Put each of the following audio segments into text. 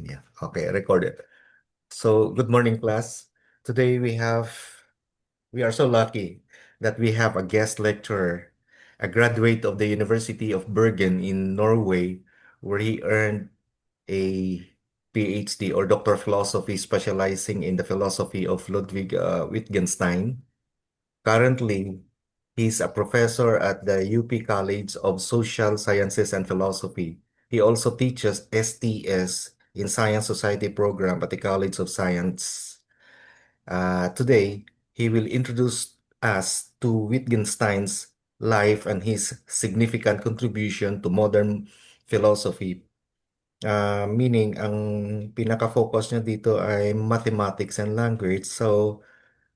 Yeah. Okay, recorded. So, good morning, class. Today we are so lucky that we have a guest lecturer, a graduate of the University of Bergen in Norway, where he earned a PhD or Doctor of Philosophy specializing in the philosophy of Ludwig Wittgenstein. Currently, he's a professor at the UP College of Social Sciences and Philosophy. He also teaches STS in Science Society program at the College of Science. Today, he will introduce us to Wittgenstein's life and his significant contribution to modern philosophy. Meaning, ang pinaka-focus niya dito ay mathematics and language. So,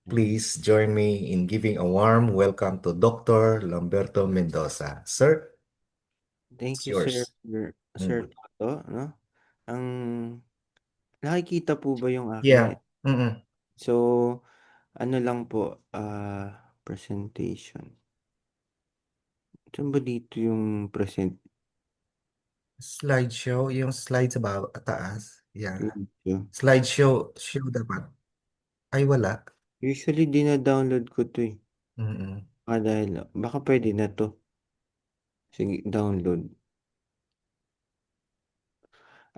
Mm. please join me in giving a warm welcome to Dr. Lamberto Mendoza. Sir, Thank it's you, Sir yours. Sir Mm. Toto, 'no? Ang nakikita po ba yung aking Yeah. Mm-mm. so, ano lang po, presentation. Saan ba dito yung present Slideshow, yung slides sa baba, taas. Yeah. video? Slideshow dapat. Ay, wala. Usually dina-download ko 'to, eh. Mm-mm. Dahil baka puwede na 'to. Sige, download.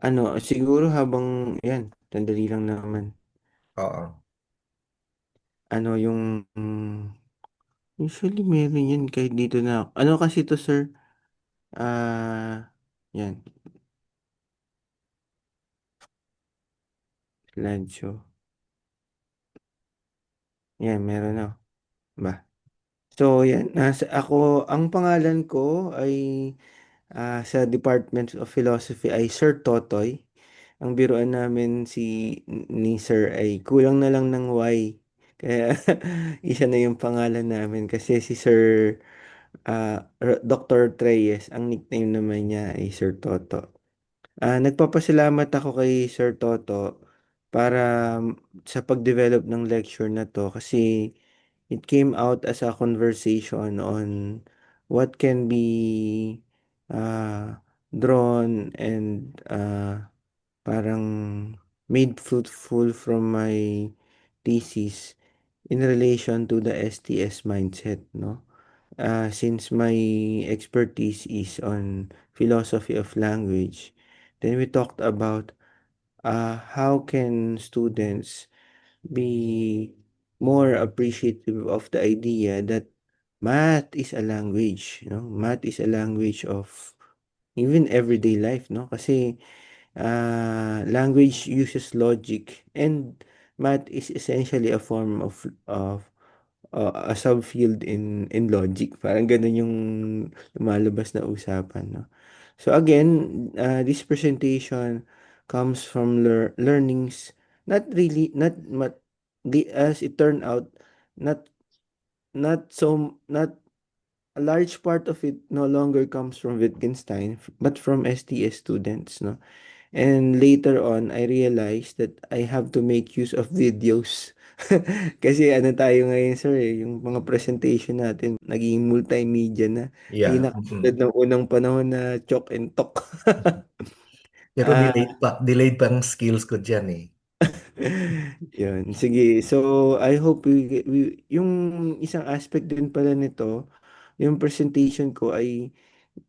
Ano, siguro habang 'yan, sandali lang naman. Oo. Ano yung usually meron 'yan kahit dito na ano kasi 'to, sir, 'yan, slideshow. 'Yan, meron na, ba. So 'yan, ako ang pangalan ko ay, sa Department of Philosophy ay Sir Totoy. Ang biruan namin ni sir ay kulang na lang ng Y. Kaya isa na yung pangalan namin kasi si Sir, Dr. Treyes ang nickname naman niya ay Sir Toto. Nagpapasalamat ako kay Sir Toto para sa pag-develop ng lecture na 'to kasi it came out as a conversation on what can be, drawn and, parang made fruitful from my thesis in relation to the STS mindset, 'no? Since my expertise is on philosophy of language, then we talked about how can students be more appreciative of the idea that math is a language, no? Math is a language of even everyday life, no? Kasi language uses logic and math is essentially a form of a subfield in logic. Parang gano'n yung lumalabas na usapan, 'no? So again, this presentation comes from learnings, not really, not mat as it turned out, not not a large part of it no longer comes from Wittgenstein, but from STS students, 'no? And later on, I realized that I have to make use of videos. Kasi ano tayo ngayon, sir, yung mga presentation natin naging multimedia na. Hindi Yeah. na katulad ng unang panahon na chalk and talk. Pero Ah, delayed pa ang skills ko dyan eh. yun. Sige. So, I hope yung isang aspect din pala nito, yung presentation ko ay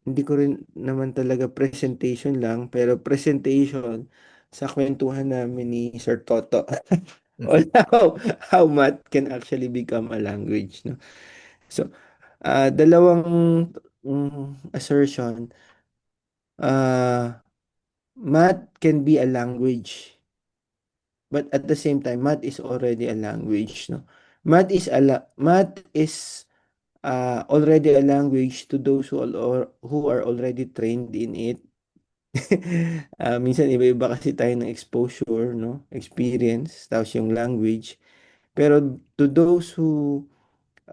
hindi ko rin naman talaga presentation lang, pero presentation sa kwentuhan namin ni Sir Toto on how math can actually become a language, no? So, dalawang assertion, math can be a language, but at the same time, math is already a language, no? Math is already a language to those who are already trained in it. Minsan iba-iba kasi tayo ng exposure, 'no, experience, tapos yung language. Pero to those who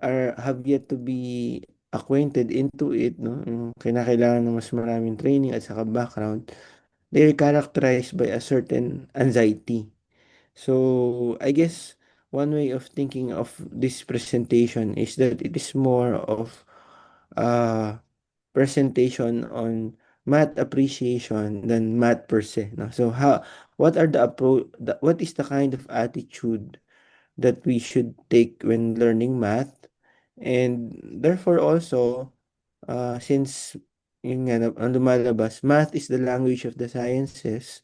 have yet to be acquainted into it, 'no, yung kinakailangan ng mas maraming training at saka background, they are characterized by a certain anxiety. So, I guess one way of thinking of this presentation is that it is more of a presentation on math appreciation than math per se, no? So what are what is the kind of attitude that we should take when learning math? And therefore also, since yun nga, ang lumalabas, math is the language of the sciences.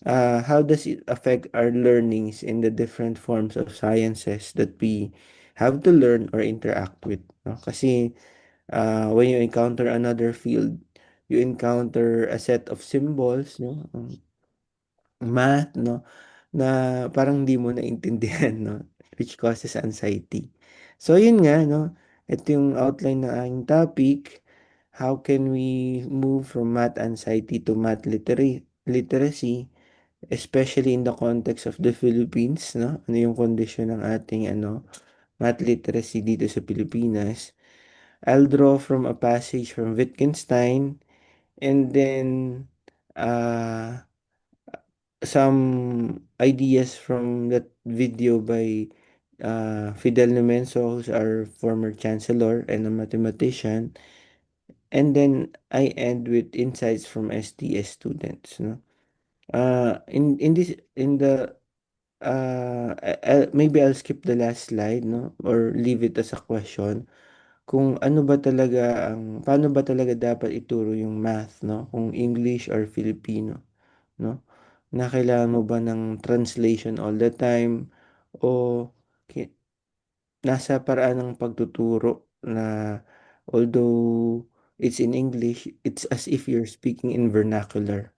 How does it affect our learnings in the different forms of sciences that we have to learn or interact with, no? Kasi when you encounter another field, you encounter a set of symbols, no? Math, no? Na parang hindi mo naintindihan, no? Which causes anxiety. So, yun nga, no? Ito yung outline ng aking topic. How can we move from math anxiety to literacy, especially in the context of the Philippines, no? Ano yung kondisyon ng ating, math literacy dito sa Pilipinas? I'll draw from a passage from Wittgenstein, and then uh, some ideas from that video by Fidel Nemenso, who's our former chancellor and a mathematician. And then I end with insights from STS students. No? In this in the maybe I'll skip the last slide, no, or leave it as a question. Kung ano ba talaga paano ba talaga dapat ituro yung math, no? Kung English or Filipino, no? Na kailangan mo ba ng translation all the time o ki nasa paraan ng pagtuturo na although it's in English, it's as if you're speaking in vernacular.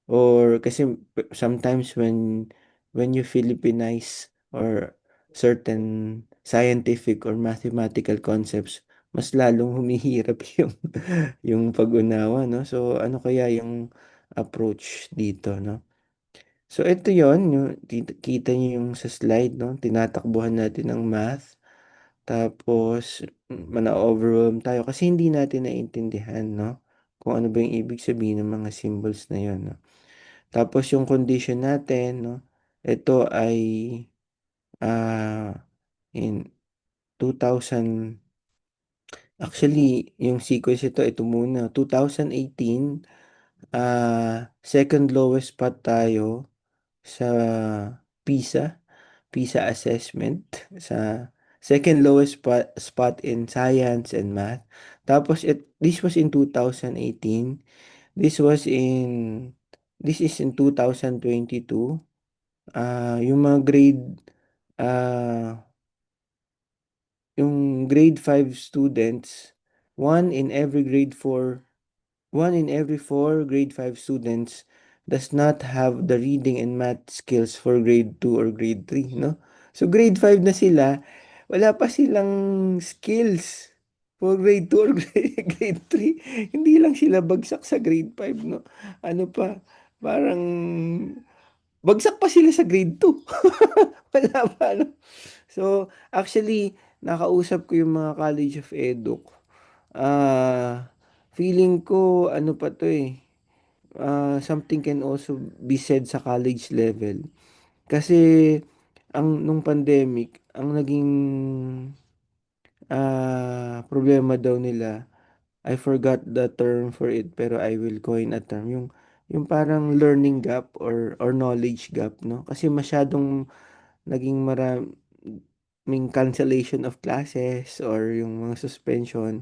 Or kasi sometimes when you Philippinize or certain scientific or mathematical concepts, mas lalong humihirap yung pag-unawa, no? So, ano kaya yung approach dito, no? So, ito yon yung kita niyo yung sa slide, no? Tinatakbuhan natin ng math. Tapos, mana-overwhelm tayo kasi hindi natin naiintindihan, no? Kung ano ba yung ibig sabihin ng mga symbols na yon, no? Tapos yung condition natin, no? Ito ay in 2000, actually yung sequence ito muna, 2018, second lowest spot tayo sa PISA, PISA assessment, sa second lowest spot in science and math. Tapos this was in 2018. This was in this is in 2022. Yung mga ah, yung grade 5 students, one in every grade 4, one in every 4 grade 5 students does not have the reading and math skills for grade 2 or grade 3, no? So grade 5 na sila, wala pa silang skills for grade 2 or grade 3. Hindi lang sila bagsak sa grade 5, no? Ano pa, parang bagsak pa sila sa grade 2. Wala pa, no? So, actually, nakausap ko yung mga College of Edu. Feeling ko, ano pa to eh, something can also be said sa college level. Kasi, nung pandemic, ang naging problema daw nila, I forgot the term for it, pero I will coin a term. Yung parang learning gap or knowledge gap, no? Kasi masyadong naging maraming cancellation of classes or yung mga suspension,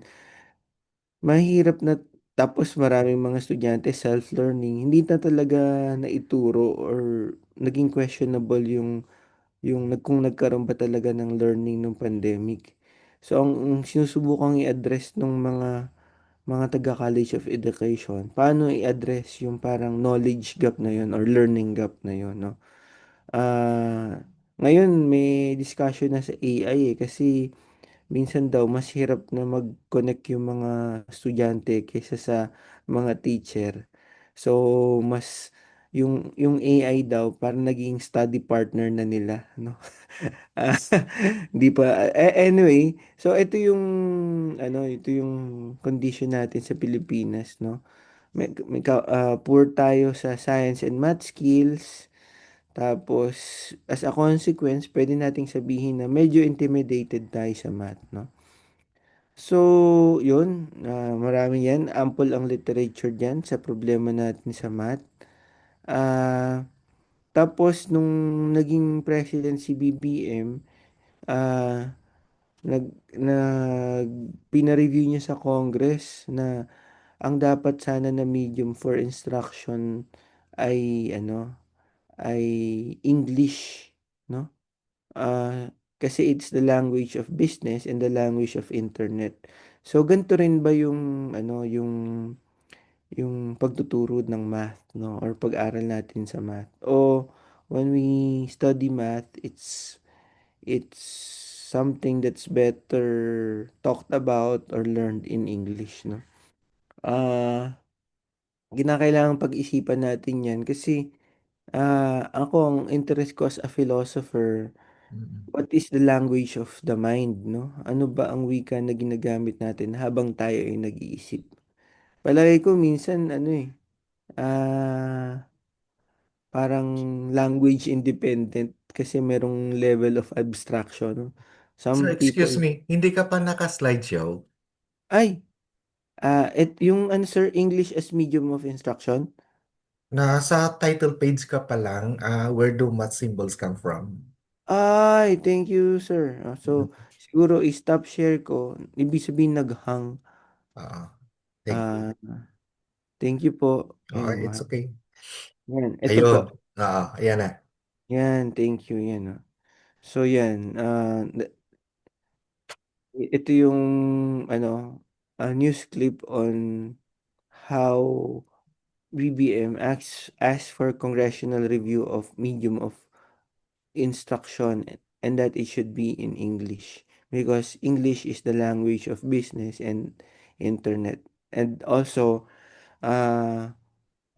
mahirap na, tapos maraming mga estudyante self-learning, hindi na talaga naituro or naging questionable kung nagkaroon ba talaga ng learning ng pandemic. So, ang sinusubukang i-address ng mga taga College of Education, paano i-address yung parang knowledge gap na yun or learning gap na yun, no? Ngayon may discussion na sa AI eh, kasi minsan daw mas hirap na mag-connect yung mga estudyante kaysa sa mga teacher. So mas yung AI daw parang naging study partner na nila, no? Ah, Di pa anyway, so ito yung condition natin sa Pilipinas, no? Poor tayo sa science and math skills. Tapos, as a consequence, pwede nating sabihin na medyo intimidated tayo sa math, no? So, yun, marami yan. Ample ang literature dyan sa problema natin sa math. Ah, Tapos, nung naging president si BBM, ah, nag, pina-review niya sa Congress na ang dapat sana na medium for instruction ay, ay English, no? Kasi it's the language of business and the language of internet. So ganito rin ba yung yung pagtuturo ng math, no, or pag-aral natin sa math? O when we study math, it's something that's better talked about or learned in English, no? Kinakailangan pag-isipan natin 'yan kasi ako ang interest ko as a philosopher. Mm. What is the language of the mind, no? Ano ba ang wika na ginagamit natin habang tayo ay nag-iisip? Palagay ko minsan parang language independent kasi merong level of abstraction, no? Sir, Some excuse people, me, hindi ka pa naka-slideshow? ay, yung ano sir, English as medium of instruction? Nasa title page ka pa lang, where do math symbols come from? Ay, thank you sir. So, siguro i-stop share ko, ibig sabihin naghang. Ah, thank you. Ah, Thank you po. It's okay. Yan, ito Ayun. po. Ayan na. Yan, thank you. Yan. So, yan. Ito yung, news clip on how BBM asks for congressional review of medium of instruction and that it should be in English because English is the language of business and internet. And also, uh,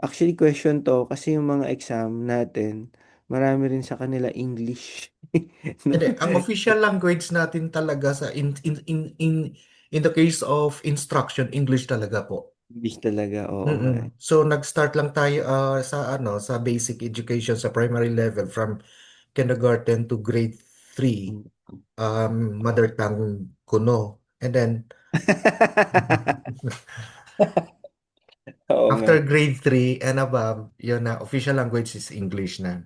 actually question to kasi yung mga exam natin, marami rin sa kanila English. No? Hindi, ang official language natin talaga sa in the case of instruction, English talaga po. English talaga, oo nga. Mm-mm. So nag-start lang tayo sa basic education sa primary level from kindergarten to grade 3, Mm. mother tongue kuno. And then Oo nga. after grade 3 and above, yun na official language is English na.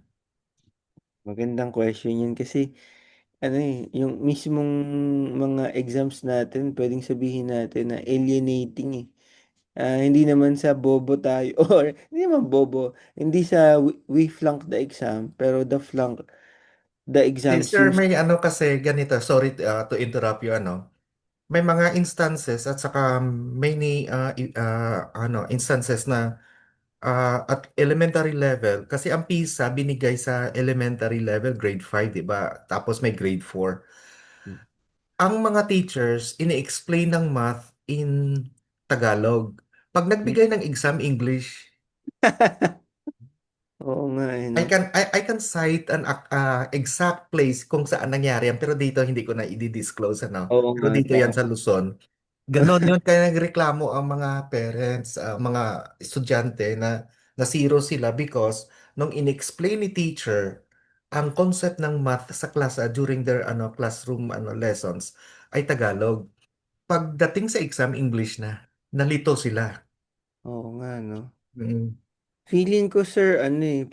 Magandang question yun kasi yung mismong mga exams natin, pwedeng sabihin natin na alienating eh. Hindi naman sa bobo tayo or hindi naman bobo, hindi sa we flunk the exam, pero the exams Sir, use. may ano kasi ganito, sorry to interrupt you may mga instances at saka many instances na at elementary level kasi ang PISA binigay sa elementary level grade 5, 'di ba? Tapos may grade 4. Ang mga teachers ini-explain ng math in Tagalog. Pag nagbigay ng exam English, Oo nga no? I can cite an exact place kung saan nangyari yan, pero dito hindi ko na i-disclose Oo Pero nga, dito yan sa tama. Luzon. Ganon yun kaya nagreklamo ang mga parents, mga estudyante na zero sila because nung in-explain ni teacher ang concept ng math sa class during their classroom lessons ay Tagalog. Pagdating sa exam English na. Nalito sila. Oo nga, no? Mm. Feeling ko, sir,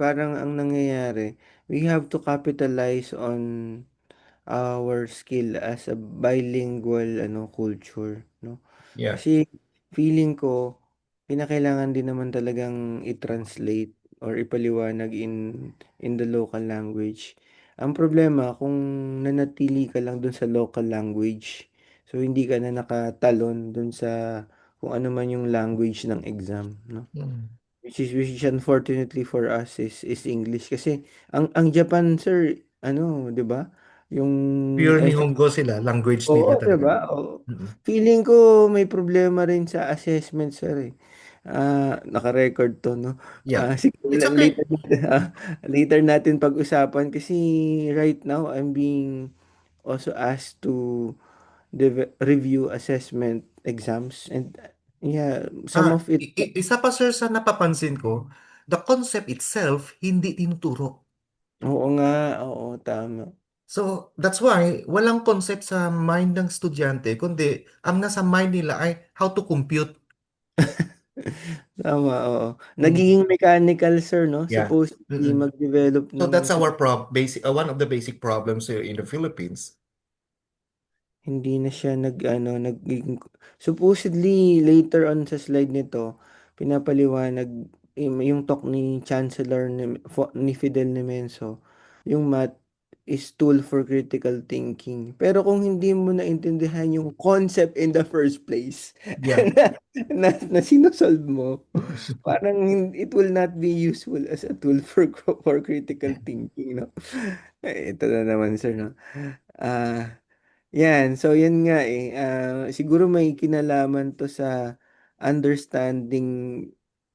parang ang nangyayari, we have to capitalize on our skill as a bilingual, culture, no? Yeah. Kasi feeling ko, kinakailangan din naman talagang i-translate or ipaliwanag in the local language. Ang problema, kung nanatili ka lang dun sa local language, so hindi ka na nakatalon dun sa kung ano man yung language ng exam, no? Mm. Which is unfortunately for us is English kasi ang Japan sir 'di ba? Yung Pure ay Nihongo sila. Language oo, nila 'di talaga. ba? Oo. Mm. Feeling ko may problema rin sa assessment sir eh. Naka-record to no. Yeah. Siguro It's okay. later later natin pag-usapan kasi right now I'm being also asked to review assessment exams and yeah, some of it. Isa pa sir sa napapansin ko, the concept itself hindi tinuturo. Oo nga, oo, tama. So, that's why walang concept sa mind ng estudyante, kundi ang nasa mind nila ay how to compute. Tama, oo. Mm, Nagiging mechanical, sir, no? yeah. Supposedly Mm-mm. mag-develop So ng that's our one of the basic problems here in the Philippines. hindi na siya nagiging supposedly later on sa slide nito, pinapaliwanag yung talk ni Chancellor ni Fidel Nemenso, yung math is tool for critical thinking. Pero kung hindi mo naintindihan yung concept in the first place, Yeah. na sinosolve mo, parang it will not be useful as a tool for critical thinking, no? Ito na naman, sir, no? Ah, yan. So, yan nga eh. Siguro may kinalaman to sa understanding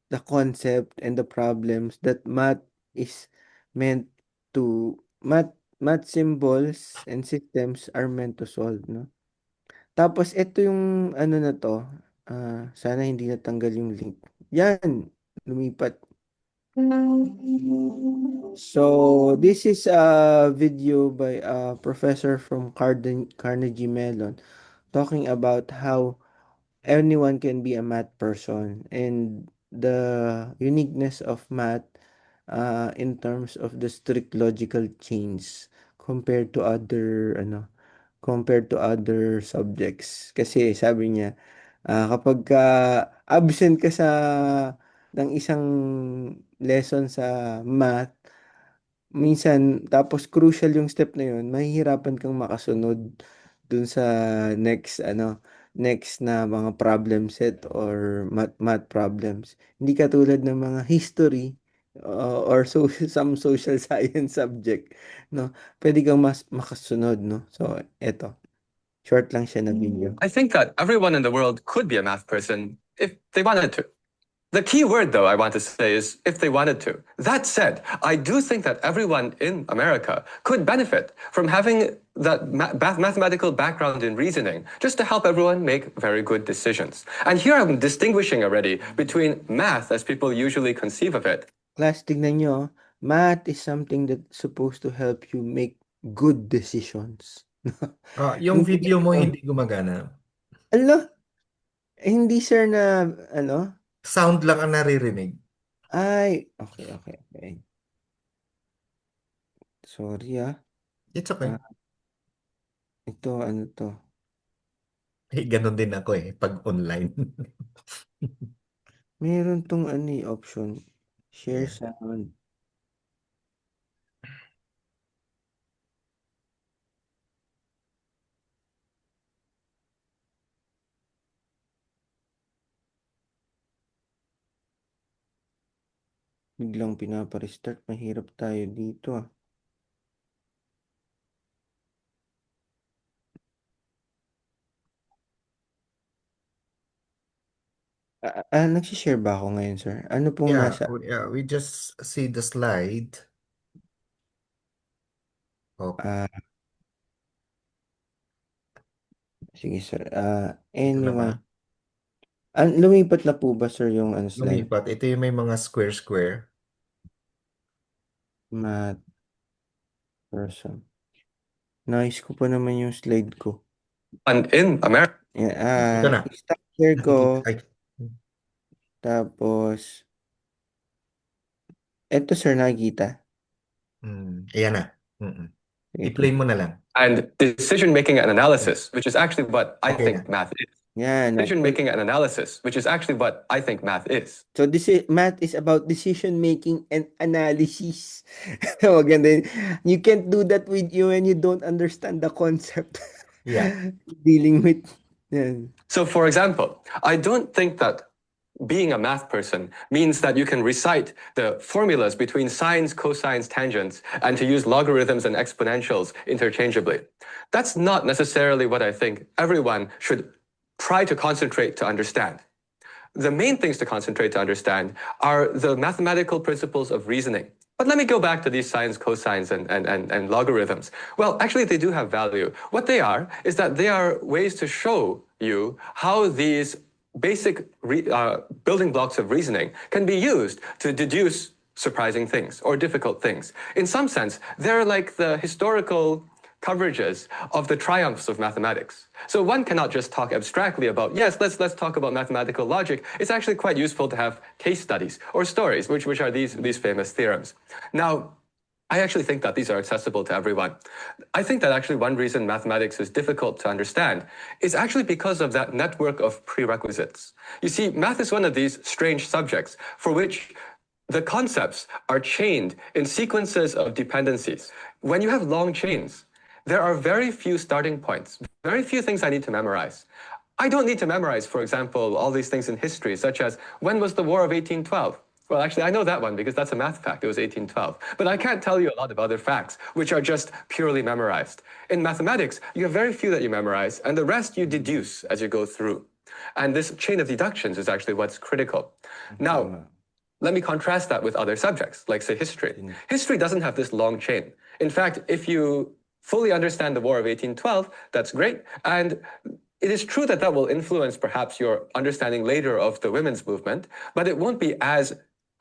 the concept and the problems that math is meant to math symbols and systems are meant to solve, no? Tapos ito yung ano na to, sana hindi natanggal yung link. Yan, lumipat. So, this is a video by a professor from Carnegie Mellon talking about how anyone can be a math person and the uniqueness of math in terms of the strict logical chains compared to other subjects. Kasi sabi niya, kapag absent ka ng isang lesson sa math, minsan, tapos crucial yung step na yun, mahihirapan kang makasunod dun sa next na mga problem set or math problems. Hindi katulad ng mga history or some social science subject, no? Pwede kang mas makasunod, no? So, eto. Short lang siya na video. I think that everyone in the world could be a math person if they wanted to. The key word, though, I want to say is if they wanted to. That said, I do think that everyone in America could benefit from having that mathematical background in reasoning just to help everyone make very good decisions. And here I'm distinguishing already between math as people usually conceive of it. Class, tignan nyo, math is something that's supposed to help you make good decisions. Yung Hindi video mo ano, hindi gumagana. hindi sir na, ano, Sound lang ang naririnig. okay, okay, okay. Sorry It's okay. Ito, ano to? Ganun din ako pag online. Meron tong option. Share Yeah. sound. Biglang pinapa-restart. Mahirap tayo dito Nagsishare ba ako ngayon, sir? Ano pong nasa? We just see the slide. Okay. Ah, sige, sir. Ito na ba? Anyone. Lumipat na po ba, sir, yung slide? Lumipat. Ito yung may mga square-square. Math person. Nice ko pa naman yung slide ko. And in America, Ito na. Stop share Nakikita. ko. Tapos, eto, sir, nakikita. Ayan na. Sige po. I-play mo na lang. and decision making and analysis, which is actually what I Okay think na. math is. Yan. Decision making and analysis, which is actually what I think math is. So math is about decision making and analysis. Maganda yun. You can't do that with you when you don't understand the concept. Yeah. Dealing with yan. So, for example, I don't think that being a math person means that you can recite the formulas between sines, cosines, tangents, and to use logarithms and exponentials interchangeably. That's not necessarily what I think everyone should try to concentrate to understand. The main things to concentrate to understand are the mathematical principles of reasoning. But let me go back to these sines, cosines, and logarithms. Well, actually, they do have value. What they are is that they are ways to show you how these basic building blocks of reasoning can be used to deduce surprising things or difficult things. In some sense, they're like the historical coverages of the triumphs of mathematics. So one cannot just talk abstractly about, yes, let's talk about mathematical logic. It's actually quite useful to have case studies or stories, which are these famous theorems. Now, I actually think that these are accessible to everyone. I think that actually one reason mathematics is difficult to understand is actually because of that network of prerequisites. You see, math is one of these strange subjects for which the concepts are chained in sequences of dependencies. When you have long chains, there are very few starting points, very few things I need to memorize. I don't need to memorize, for example, all these things in history, such as when was the War of 1812? Well, actually, I know that one because that's a math fact. It was 1812. But I can't tell you a lot of other facts, which are just purely memorized. In mathematics, you have very few that you memorize, and the rest you deduce as you go through. And this chain of deductions is actually what's critical. Now, let me contrast that with other subjects, like, say, history. History doesn't have this long chain. In fact, if you fully understand the War of 1812, that's great. And it is true that that will influence perhaps your understanding later of the women's movement, but it won't be as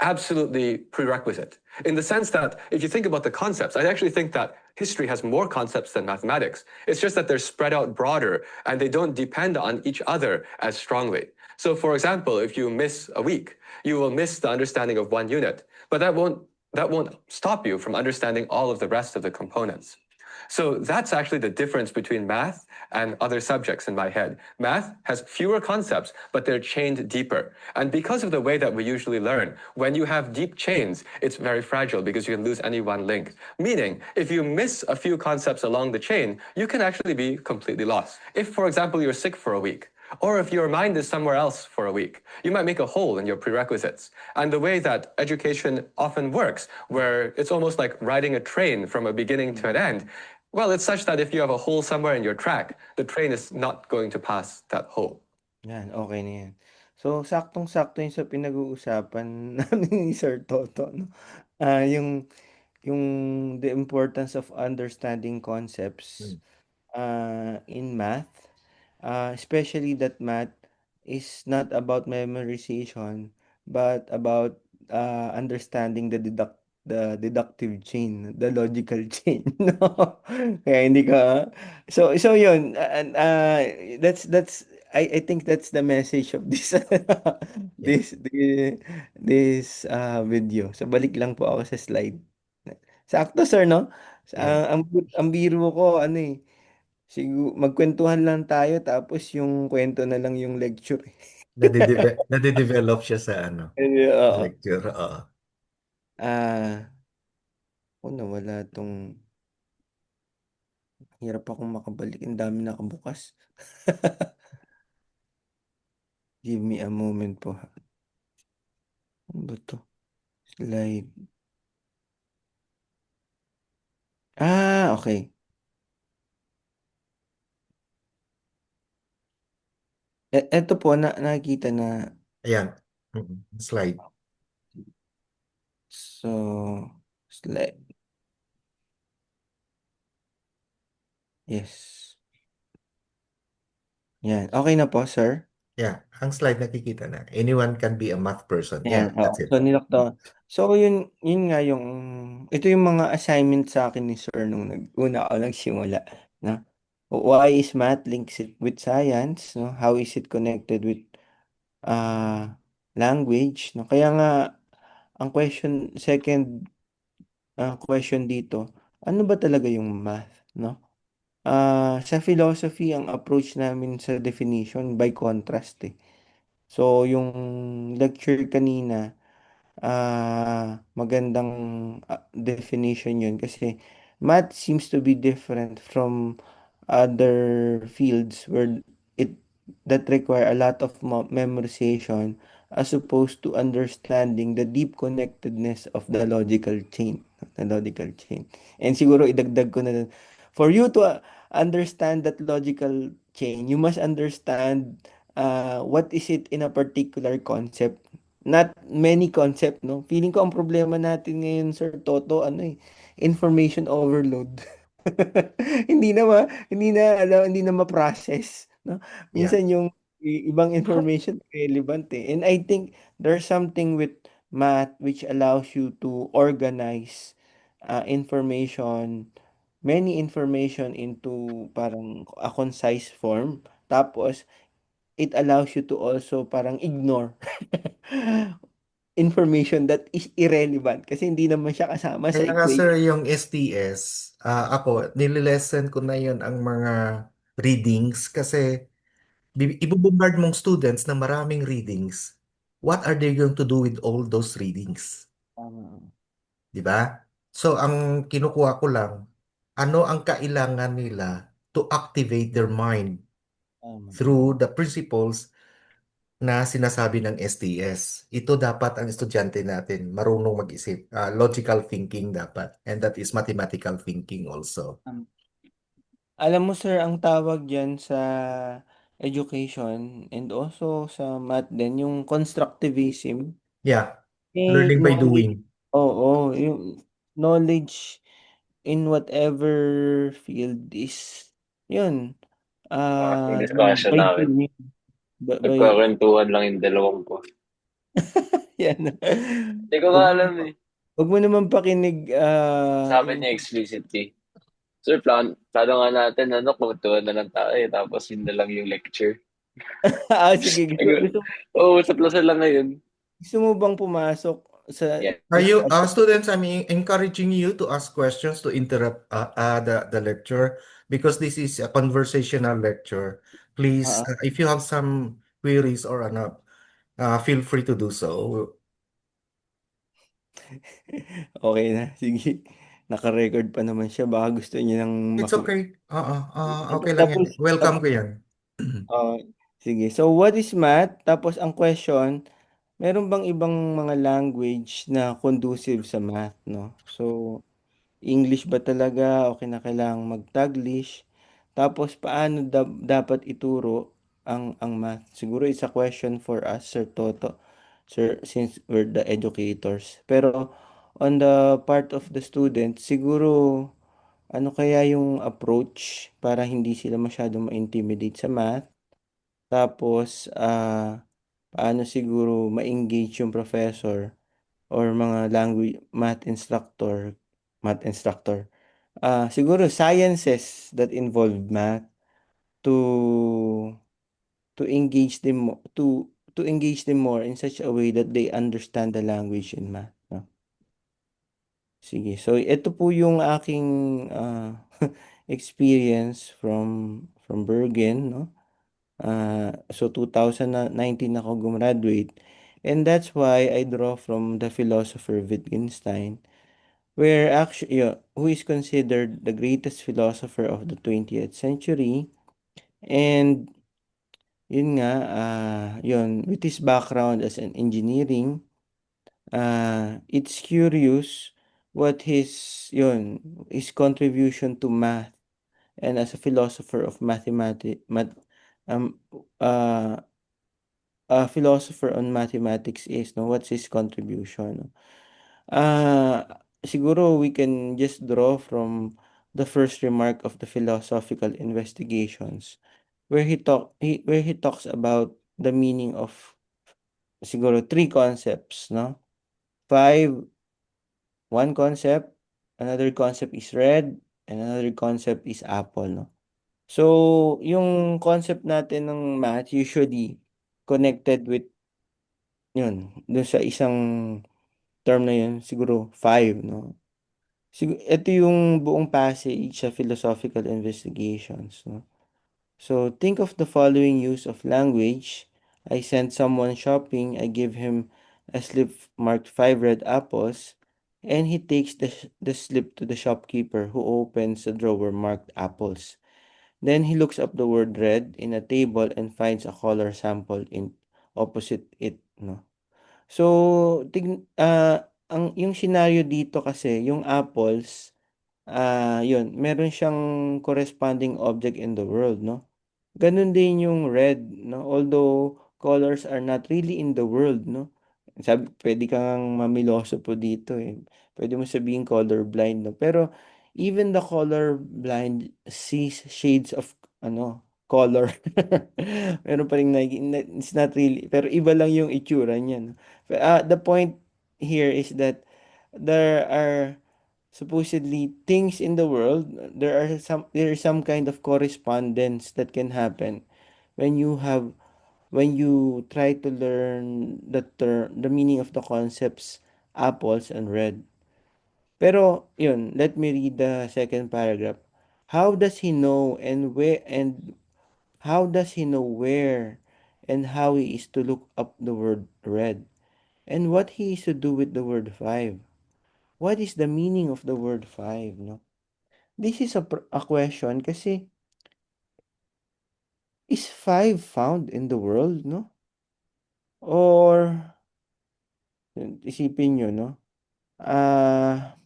absolutely prerequisite in the sense that if you think about the concepts, I actually think that history has more concepts than mathematics. It's just that they're spread out broader and they don't depend on each other as strongly. So for example, if you miss a week, you will miss the understanding of one unit, but that won't stop you from understanding all of the rest of the components. So that's actually the difference between math and other subjects in my head. Math has fewer concepts, but they're chained deeper. And because of the way that we usually learn, when you have deep chains, it's very fragile because you can lose any one link. Meaning, if you miss a few concepts along the chain, you can actually be completely lost. If, for example, you're sick for a week, or if your mind is somewhere else for a week, you might make a hole in your prerequisites. And the way that education often works, where it's almost like riding a train from a beginning to an end, well, it's such that if you have a hole somewhere in your track, the train is not going to pass that hole. Yan, okay na yan. So, saktong-sakto yun sa pinag-uusapan namin ni Sir Toto, no? Yung the importance of understanding concepts Mm. in math, especially that math is not about memorization, but about understanding the deductive chain, the logical chain, no? Kaya hindi ka so yun, and that's I think that's the message of this Yeah. this video. So balik lang po ako sa slide. Sakto sir, no? Yeah. Ang biro ko ano eh, magkwentuhan lang tayo tapos yung kwento na lang yung lecture. Nade-develop siya sa ano, Oo. lecture. Oo. Ah, nawala tong hirap akong makabalik. Ang dami nakabukas. Give me a moment po. Ano ba to? Slide. Okay. Eto po, nakikita na. Ayan. Slide. So, slide. Yes. Yan. Okay na po, sir. Yeah. Ang slide nakikita na. Anyone can be a math person. Ayan, Yeah, oo. that's it. So, nilaktawan. So, yun nga yung, ito yung mga assignment sa akin ni sir nung una ako nagsimula. No? Why is math linked with science? No? How is it connected with language? No? Kaya nga, ang second question dito, ano ba talaga yung math? No? Sa philosophy, ang approach namin sa definition by contrast eh. So, yung lecture kanina, magandang definition yun kasi math seems to be different from other fields where it that require a lot of memorization as opposed to understanding the deep connectedness of the logical chain. And siguro idagdag ko na dun, for you to understand that logical chain, you must understand what is it in a particular concept, not many concept, no? Feeling ko ang problema natin ngayon, Sir Toto, information overload. Hindi na ma-process, no? Yeah. Minsan yung ibang information relevant eh. And I think there's something with math which allows you to organize information many information into parang a concise form. Tapos, it allows you to also parang ignore information that is irrelevant kasi hindi naman siya kasama sa Kaya nga sir, equation. yung STS, ako, nililesen ko na yun ang mga readings kasi ibubombard mong students na maraming readings. What are they going to do with all those readings? Tama. Di ba? So, ang kinukuha ko lang, ano ang kailangan nila to activate their mind Tama. through the principles na sinasabi ng STS. Ito dapat ang estudyante natin marunong mag-isip. Logical thinking dapat. And that is mathematical thinking also. Alam mo sir, ang tawag diyan sa education and also sa math din, yung constructivism. Yeah, Eh, learning by knowledge, doing. oo, yung knowledge in whatever field is, yun, Yung discussion by namin. doing, by, Nagkakwentuhan lang yung dalawang ko. yan. Hindi ko nga Wag, alam eh. wag mo naman pakinig, Sabi niya explicitly. Sir, plano nga natin, kwentuhan na lang tayo tapos yun na lang yung lecture. sige, Usap lang ngayon. gusto mo bang pumasok sa Yeah. Are you students? I'm encouraging you to ask questions to interrupt the lecture because this is a conversational lecture. Please, Ah, if you have some queries or ano, feel free to do so. okay na, sige. Naka-record pa naman siya. Baka gusto niya nang It's okay. Okay lang yan. Tapos, Welcome ko yan. ah, sige. So, what is math? Tapos, ang question, meron bang ibang mga language na conducive sa math, no? So, English ba talaga o kinakailangang mag-Taglish? Tapos, paano dapat ituro ang math? Siguro it's a question for us, Sir Toto, Sir, since we're the educators. Pero, on the part of the student, siguro, ano kaya yung approach para hindi sila masyadong ma-intimidate sa math? Tapos, paano siguro ma-engage yung professor or mga language math instructor. Siguro sciences that involve math to to engage them more in such a way that they understand the language in math, no? Sige. So ito po yung aking experience from Bergen, no? So 2019 ako gumraduate. And that's why I draw from the philosopher Wittgenstein, where actually, who is considered the greatest philosopher of the 20th century. And yun nga, yun, with his background as an engineering, it's curious what his contribution to math and as a philosopher of um, uh, a philosopher on mathematics is, no? What's his contribution? No? Siguro we can just draw from the first remark of the philosophical investigations where he talks about the meaning of siguro three concepts, no? Five, one concept, another concept is red, and another concept is apple, no? So, yung concept natin ng math usually connected with yun, dun sa isang term na yun, siguro five, no? Ito yung buong passage sa philosophical investigations, no? So, think of the following use of language. I send someone shopping, I give him a slip marked five red apples, and he takes the slip to the shopkeeper who opens the drawer marked apples. Then he looks up the word red in a table and finds a color sample in opposite it, no? So, yung scenario dito kasi, yung apples, yun, meron siyang corresponding object in the world, no? Ganun din yung red, no? Although colors are not really in the world, no? Pwede kang mamiloso po dito eh. Pwede mo sabihin color blind, no? Pero even the color blind sees shades of color. Meron pa rin it's not really, pero iba lang yung itsura niya, no? The point here is that there are supposedly things in the world, there is some kind of correspondence that can happen when you try to learn the meaning of the concepts apples and red. Pero yun, let me read the second paragraph. How does he know and where and how does he know where and how he is to look up the word red? And what he is to do with the word five? What is the meaning of the word five, no? This is a question kasi is five found in the world, no? Or isipin nyo, no? Ah,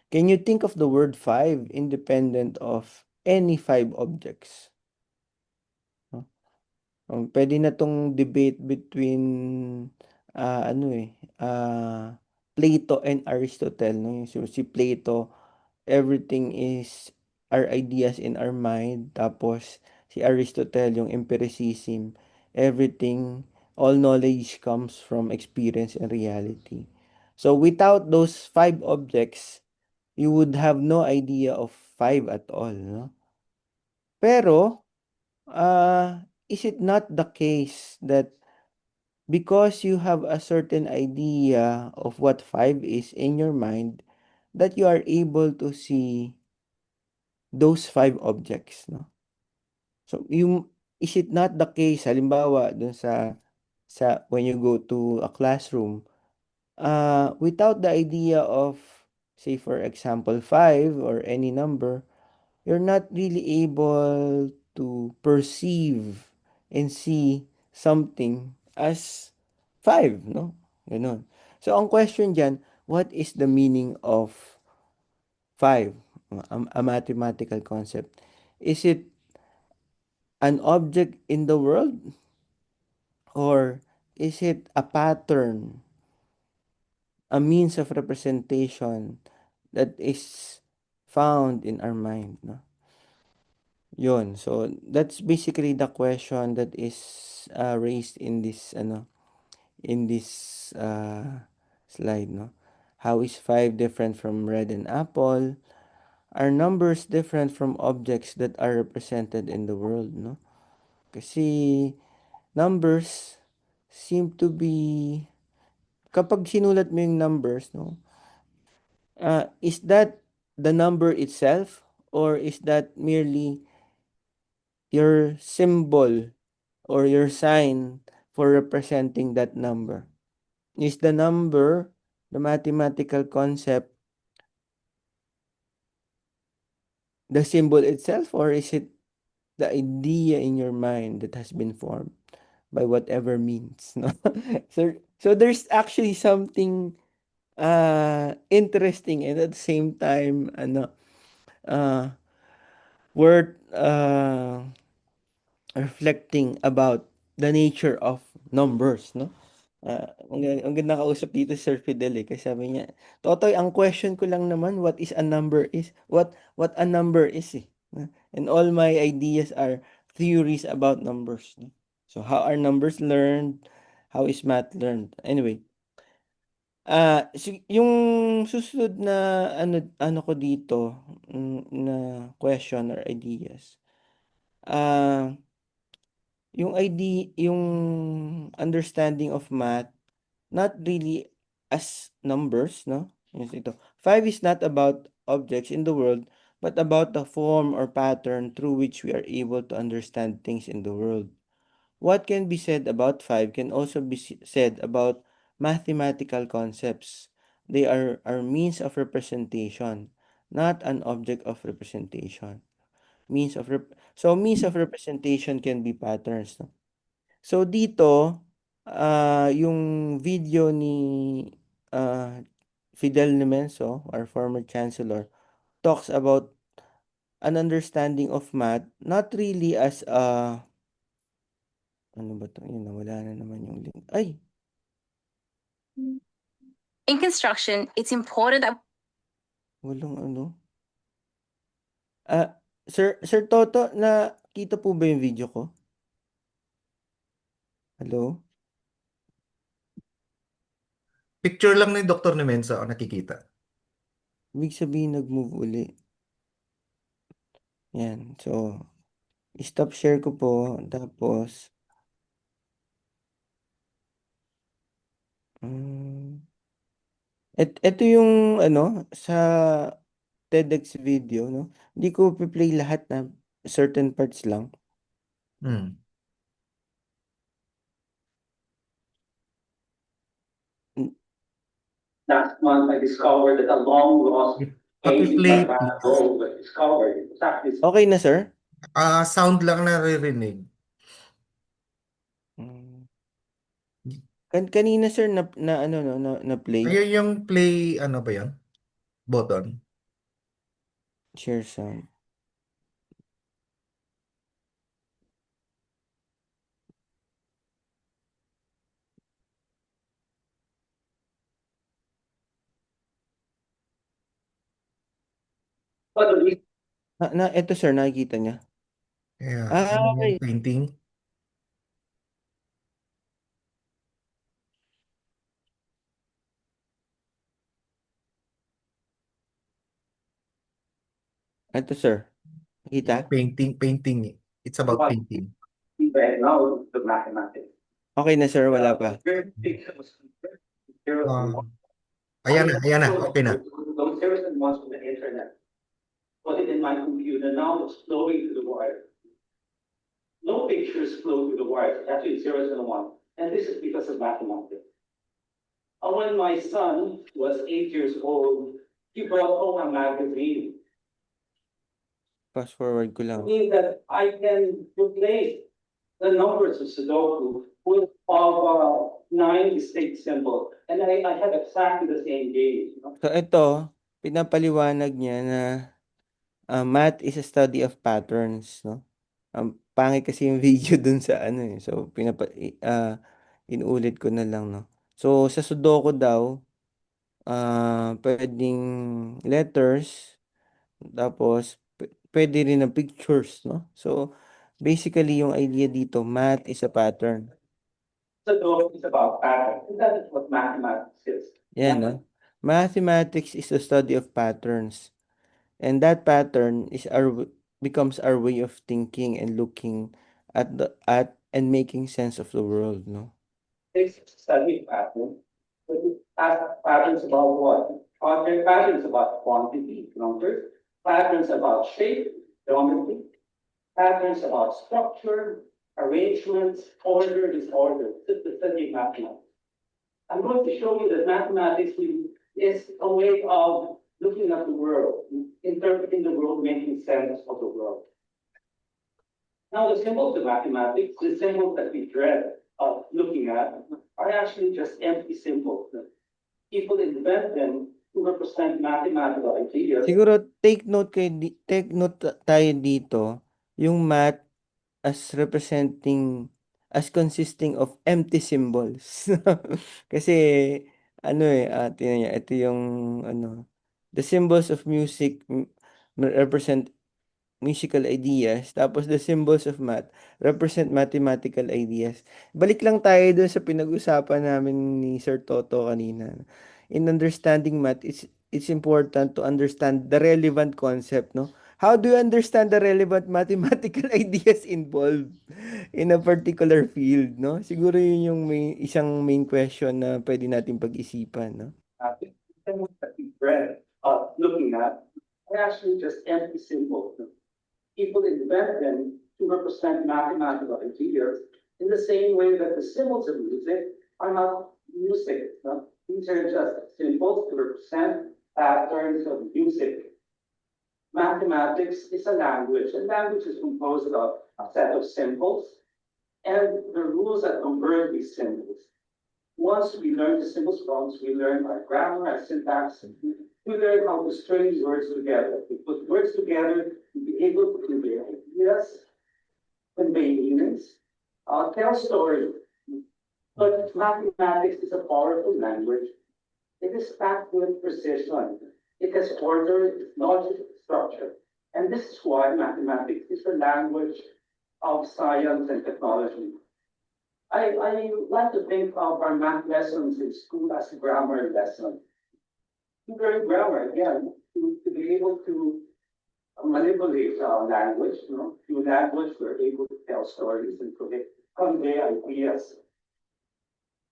can you think of the word five independent of any five objects? No? Pwede na tong debate between ano Plato and Aristotle, no? So, si Plato, everything is our ideas in our mind. Tapos si Aristotle, yung empiricism, everything, all knowledge comes from experience and reality. So without those five objects, you would have no idea of five at all, no? Pero, is it not the case that because you have a certain idea of what five is in your mind, that you are able to see those five objects, no? So, is it not the case, halimbawa, dun when you go to a classroom, without the idea of, say, for example, five or any number, you're not really able to perceive and see something as five, no? Ganon. So, ang question dyan, what is the meaning of five? A mathematical concept. Is it an object in the world, or is it a pattern, a means of representation that is found in our mind, no? Yun. So that's basically the question that is raised in this slide, no? How is 5 different from red and apple? Are numbers different from objects that are represented in the world, no? Kasi numbers seem to be, kapag sinulat mo yung numbers, no? Is that the number itself, or is that merely your symbol or your sign for representing that number? Is the number the mathematical concept, the symbol itself, or is it the idea in your mind that has been formed by whatever means, no? So there's actually something interesting and at the same time uh worth reflecting about the nature of numbers, no? Ang ganda kausap dito si Sir Fidel eh, kasi sabi niya, Totoy, ang question ko lang naman, what is a number is, what a number is eh. And all my ideas are theories about numbers. No? So how are numbers learned? How is math learned? Anyway, yung susunod na ano ko dito, na question or ideas. Yung understanding of math, not really as numbers, no? Yes, ito. 5 is not about objects in the world, but about the form or pattern through which we are able to understand things in the world. What can be said about 5 can also be said about mathematical concepts. They are means of representation, not an object of representation. Means of representation can be patterns, no? So dito, yung video ni ah, Fidel Nemenso, our former chancellor, talks about an understanding of math, not really as a, ano ba to? Yun, nawala na naman yung link. Ay, In construction, it's important that walang ano. Sir Toto, nakita po ba yung video ko? Hello? Picture lang ni Dr. Nemensa ang nakikita. Ibig sabihin nag-move uli. Yan. So, stop share ko po. Tapos, ito yung ano, sa TEDx video, no? Hindi ko play lahat na certain parts lang. Hmm. Last month, I discovered that a long lost cave in Papi-play, the rabbit please. hole was discovered. It was actually Okay na, sir? Sound lang naririnig. Mm. Kanina, sir, ano, no, na play. Ayun yung play, ano ba yan? Button. Share sound. Ito, sir, nakikita niya. Yeah, Ah, ano okay. yung painting? Ito, sir. Nakita? Painting. It's about painting. right now the mathematics. Okay na, sir. Wala pa. Ayan na. Okay na. Those zeros and ones from the internet. Put it in my computer. Now it's flowing through the wire. No pictures flow through the wire. It's actually zeros and one. And this is because of mathematics. And when my son was 8 years old, he brought home a magazine. Fast forward ko lang. Means that I can replace the numbers of Sudoku with of 9 distinct symbols. And I have exactly the same game. So, ito, pinapaliwanag niya na math is a study of patterns, no? Pangit kasi yung video dun sa ano eh. So, inulit ko na lang, no? So, sa Sudoku daw, pwedeng letters, tapos pwede rin na pictures, no? So, basically, yung idea dito, math is a pattern. Sudoku is about patterns. And that is what mathematics is. Yan, no? Mathematics is the study of patterns. And that pattern is becomes our way of thinking and looking at and making sense of the world, no? It's a study of patterns. But it has patterns about what? Are there patterns about quantity, numbers? Patterns about shape, geometry? Patterns about structure, arrangements, order, disorder. This is the study of mathematics. I'm going to show you that mathematics is a way of looking at the world, interpreting the world, making sense of the world. Now, the symbols of mathematics, the symbols that we dread of looking at, are actually just empty symbols. People invent them to represent mathematical ideas. Siguro take note tayo dito, yung math as consisting of empty symbols. Kasi ano tingnan niyo, ito yung ano, the symbols of music represent musical ideas, tapos the symbols of math represent mathematical ideas. Balik lang tayo dun sa pinag-usapan namin ni Sir Toto kanina. In understanding math, it's important to understand the relevant concept, no? How do you understand the relevant mathematical ideas involved in a particular field, no? Siguro yun yung isang main question na pwede natin pag-isipan, no? Symbols that we dread looking at are actually just empty symbols. People invent them to represent mathematical ideas in the same way that the symbols of music are not music. No? These are just symbols to represent patterns of music. Mathematics is a language, and language is composed of a set of symbols and the rules that govern these symbols. Once we learn the symbols, once we learn our grammar, our syntax, we learn how to string these words together. We put words together to be able to convey ideas, convey meanings, tell stories. But mathematics is a powerful language. It is packed with precision. It has order, logic, structure. And this is why mathematics is the language of science and technology. I like to think of our math lessons in school as grammar lessons. You learn grammar again. to be able to manipulate language, you know, through language, we're able to tell stories and convey ideas.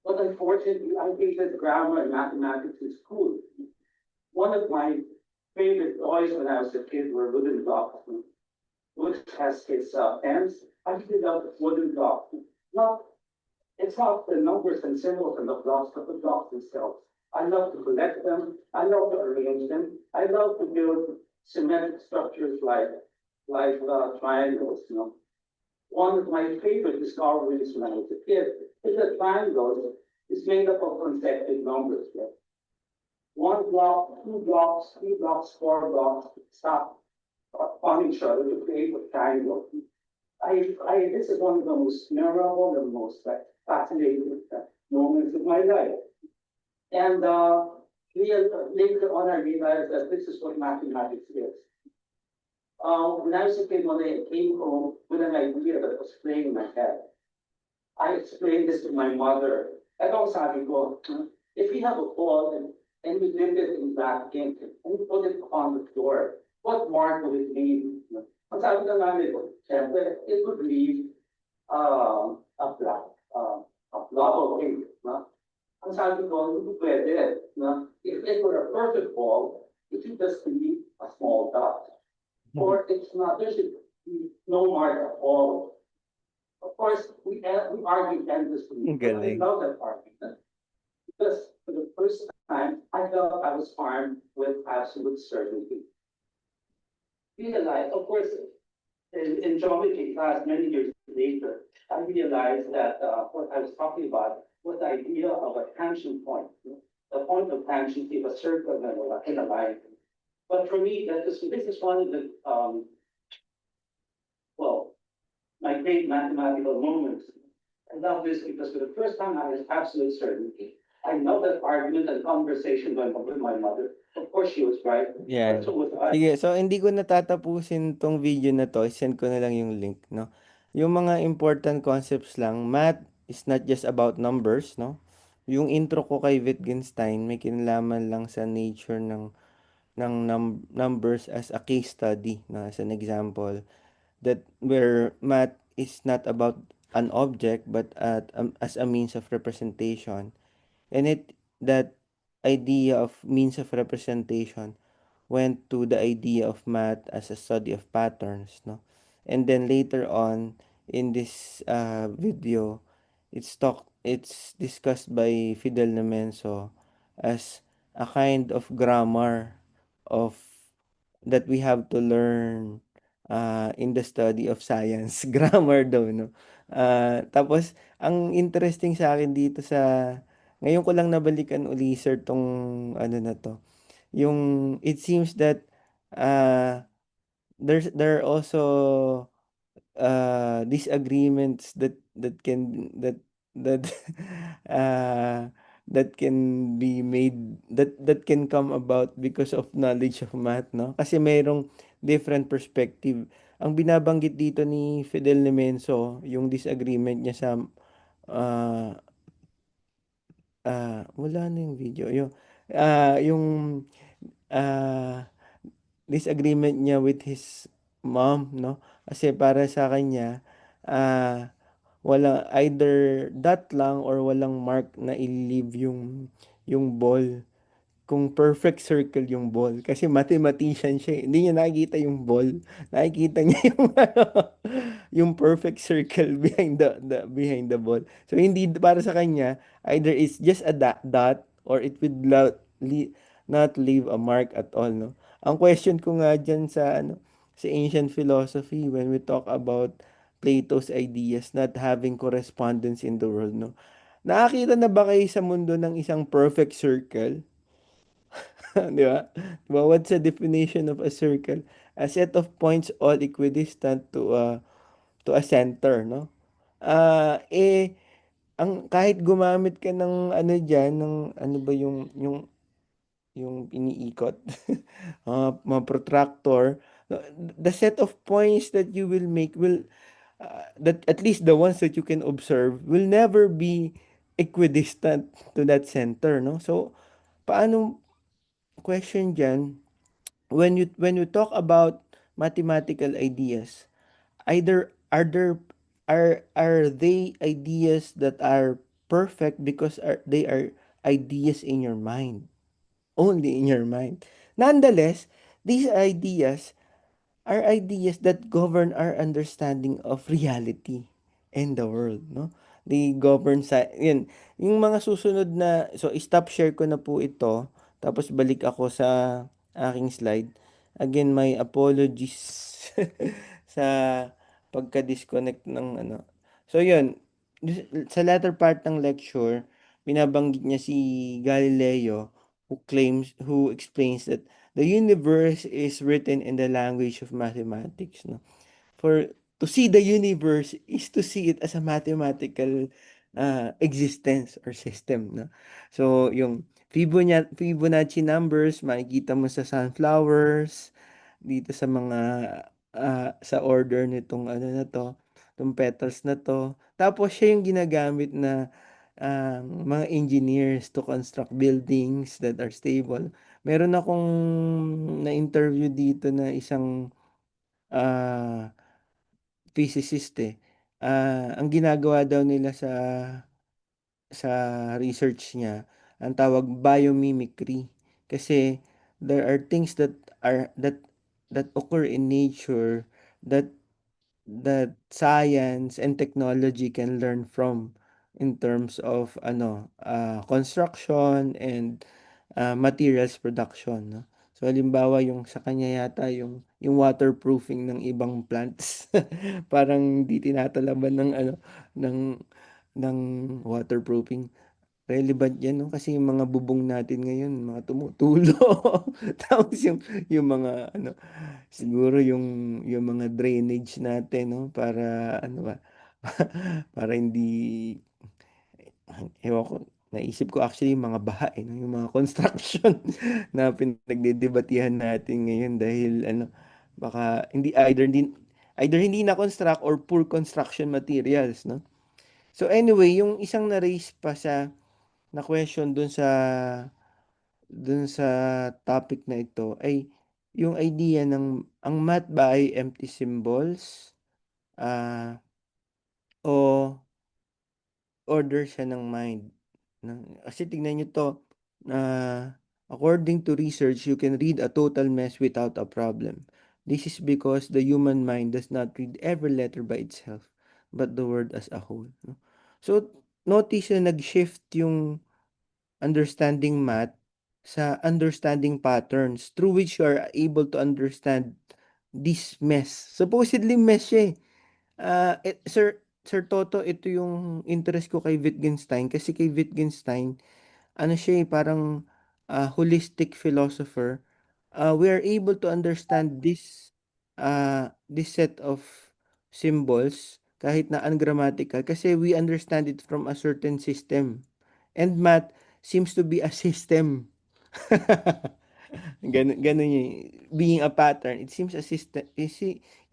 But unfortunately, I hated grammar and mathematics in school. One of my favorite toys when I was a kid were wooden blocks. Wood has its ends. I really love wooden blocks. Not, it's not the numbers and symbols and the blocks, but the blocks themselves. I love to collect them. I love to arrange them. I love to build symmetric structures like triangles. You know, one of my favorite discoveries when I was a kid is that triangles is made up of consecutive numbers. Right? One block, two blocks, three blocks, four blocks, stop on each other to create a triangle. This is one of the most memorable and most fascinating moments of my life. And later on, I realized that this is what mathematics is. When I was a kid, when I came home with an idea that was playing in my head, I explained this to my mother. Ito ang sabi ko, if you have a ball and you dip it in black ink and you put it on the floor, what mark would it leave? Ang sabi ng nanay ko, syempre, it would leave a black, a blob of ink. No? Ang sabi ko, hindi pwede. No? If it were a perfect ball, it should just leave a small dot. Or it's not, there should be no mark at all. Of course, we argued endlessly. Ang But I galing. love that argument. Because for the first time, I felt I was armed with absolute certainty. Realized, of course, in geometry class many years later, I realized that what I was talking about was the idea of a tangent point. The point of tangent is a circle and a line. But for me, this is one of the well, my great mathematical moments. I love this because for the first time I had absolute certainty. I love that argument and conversation with my mother. Of course, she was right. Yan. But so was I. Sige, so hindi ko natatapusin tong video na to. Send ko na lang yung link, no? Yung mga important concepts lang, math is not just about numbers, no? Yung intro ko kay Wittgenstein, may kinalaman lang sa nature ng numbers as a case study, no? As an example, that where math is not about an object, but as a means of representation. And that idea of means of representation went to the idea of math as a study of patterns, no? And then later on in this video, it's discussed by Fidel Nemenso as a kind of grammar of that we have to learn in the study of science. Grammar daw, no? Tapos, ang interesting sa akin dito ngayon ko lang nabalikan uli, sir, tong ano na to. Yung, it seems that uh, there are also disagreements that uh, that can be made that can come about because of knowledge of math, no? Kasi mayroong different perspective. Ang binabanggit dito ni Fidel Nemenso, yung disagreement niya sa uh, wala na yung video. Yung ah, disagreement niya with his mom, no? Kasi para sa kanya, wala either dot lang or walang mark na i-leave yung ball kung perfect circle yung ball. Kasi mathematician siya, eh. Hindi niya nakikita yung ball. Nakikita niya yung yung perfect circle behind the ball. So hindi para sa kanya, either it's just a dot or it would not leave a mark at all, no? Ang question ko nga diyan sa ancient philosophy when we talk about Plato's ideas not having correspondence in the world, no? Nakakita na ba kayo sa mundo ng isang perfect circle? Di ba? Diba? What's the definition of a circle? A set of points all equidistant to a center, no? Kahit gumamit ka ng ano diyan, ng ano ba yung iniikot, mga protractor, no, the set of points that you will make that at least the ones that you can observe will never be equidistant to that center, no? So, paano question dyan, when you talk about mathematical ideas, either are they ideas that are perfect because they are ideas in your mind, only in your mind. Nonetheless, these are ideas that govern our understanding of reality and the world, no? They govern sa, yun, yung mga susunod na, so stop share ko na po ito, tapos balik ako sa aking slide. Again, my apologies sa pagka-disconnect ng ano. So yun, sa latter part ng lecture, binabanggit niya si Galileo who explains that the universe is written in the language of mathematics, no? For to see the universe is to see it as a mathematical existence or system, no? So, yung Fibonacci numbers, makikita mo sa sunflowers, dito sa mga sa order nitong ano na to, itong petals na to. Tapos siya yung ginagamit na mga engineers to construct buildings that are stable. Meron akong na-interview dito na isang ah, physicist eh. Ang ginagawa daw nila sa research niya, ang tawag biomimicry. Kasi there are things are that that occur in nature that science and technology can learn from in terms of construction and materials production, no? So halimbawa yung sa kanya yata yung waterproofing ng ibang plants parang di tinatalaban ng ng ng waterproofing. Relevant yan, no? Kasi yung mga bubong natin ngayon, mga tumutulo. Tapos yung mga siguro yung mga drainage natin, no? Para ba? Para hindi, ewan ko, naisip ko actually yung mga baha, no? Yung mga construction na pinagdedebatihan natin ngayon dahil baka either hindi na construct or poor construction materials, no? So anyway, yung isang na-raise pa na question dun sa topic na ito ay yung idea ng ang math ba ay empty symbols ah, o order siya ng mind, no? Kasi tignan nyo to, according to research, you can read a total mess without a problem. This is because the human mind does not read every letter by itself, but the word as a whole, no? So, notice na nag-shift yung understanding math sa understanding patterns through which you are able to understand this mess. Supposedly mess siya eh. Sir Toto, ito yung interest ko kay Wittgenstein kasi kay Wittgenstein, ano siya eh, parang holistic philosopher. We are able to understand this set of symbols kahit na ungrammatical kasi we understand it from a certain system. And math seems to be a system. Ganun yun. Being a pattern, it seems a system, it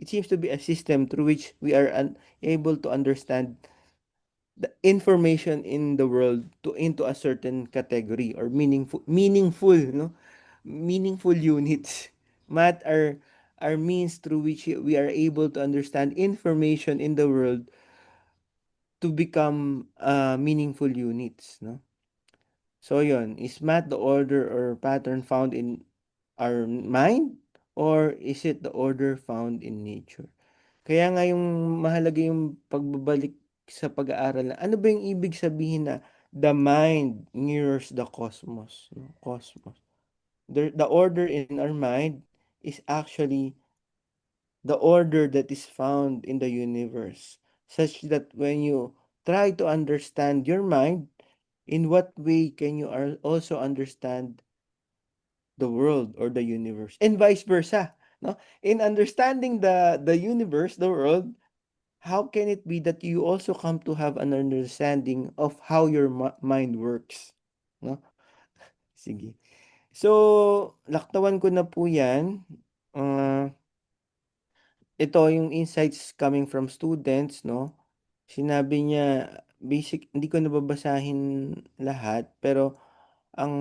seems to be a system through which we are able to understand the information in the world into a certain category or meaningful, no? Meaningful units. Math are means through which we are able to understand information in the world to become meaningful units, no? So yon, is math the order or pattern found in our mind or is it the order found in nature? Kaya nga yung mahalaga yung pagbabalik sa pag-aaral na ano ba yung ibig sabihin na the mind mirrors the cosmos, no? Cosmos. The order in our mind is actually the order that is found in the universe, such that when you try to understand your mind, in what way can you also understand the world or the universe and vice versa, no? In understanding the universe, the world, how can it be that you also come to have an understanding of how your mind works, no? Sige. So, laktawan ko na po 'yan. Ah, ito yung insights coming from students, no? Sinabi niya hindi ko nababasahin lahat pero ang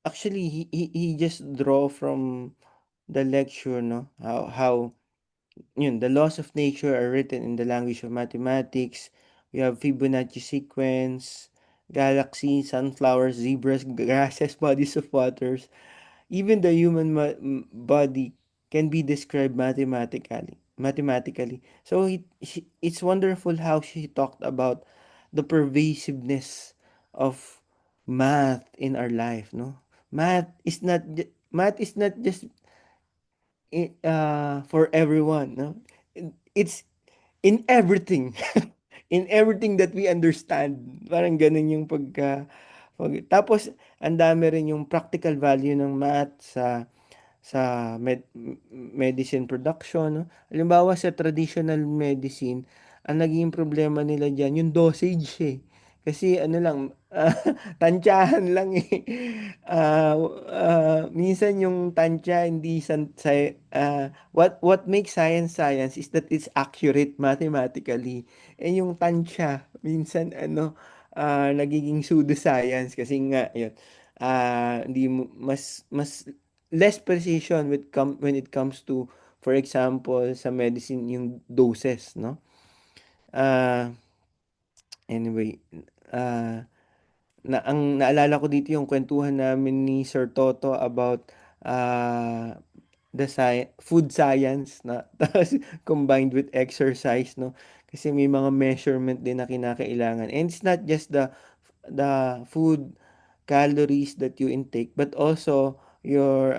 actually he just draw from the lecture, no? How yun, the laws of nature are written in the language of mathematics. We have Fibonacci sequence, galaxies, sunflowers, zebras, grasses, bodies of waters. Even the human body can be described mathematically. So it's wonderful how she talked about the pervasiveness of math in our life, no? Math is not just for everyone, no? It's in everything. In everything that we understand. Parang ganun yung tapos ang dami rin yung practical value ng math sa medicine production, no? Halimbawa sa traditional medicine, ang naging problema nila diyan yung dosage eh. Kasi ano lang, tantyahan lang eh. Minsan yung tantya hindi what makes science is that it's accurate mathematically. Eh yung tantya, minsan nagiging pseudoscience kasi nga yun. Hindi mo mas less precision when it comes to, for example, sa medicine yung doses, no? Ah, anyway, ah ang naalala ko dito yung kwentuhan namin ni Sir Toto about food science na tapos combined with exercise, no? Kasi may mga measurement din na kinakailangan. And it's not just the food calories that you intake, but also your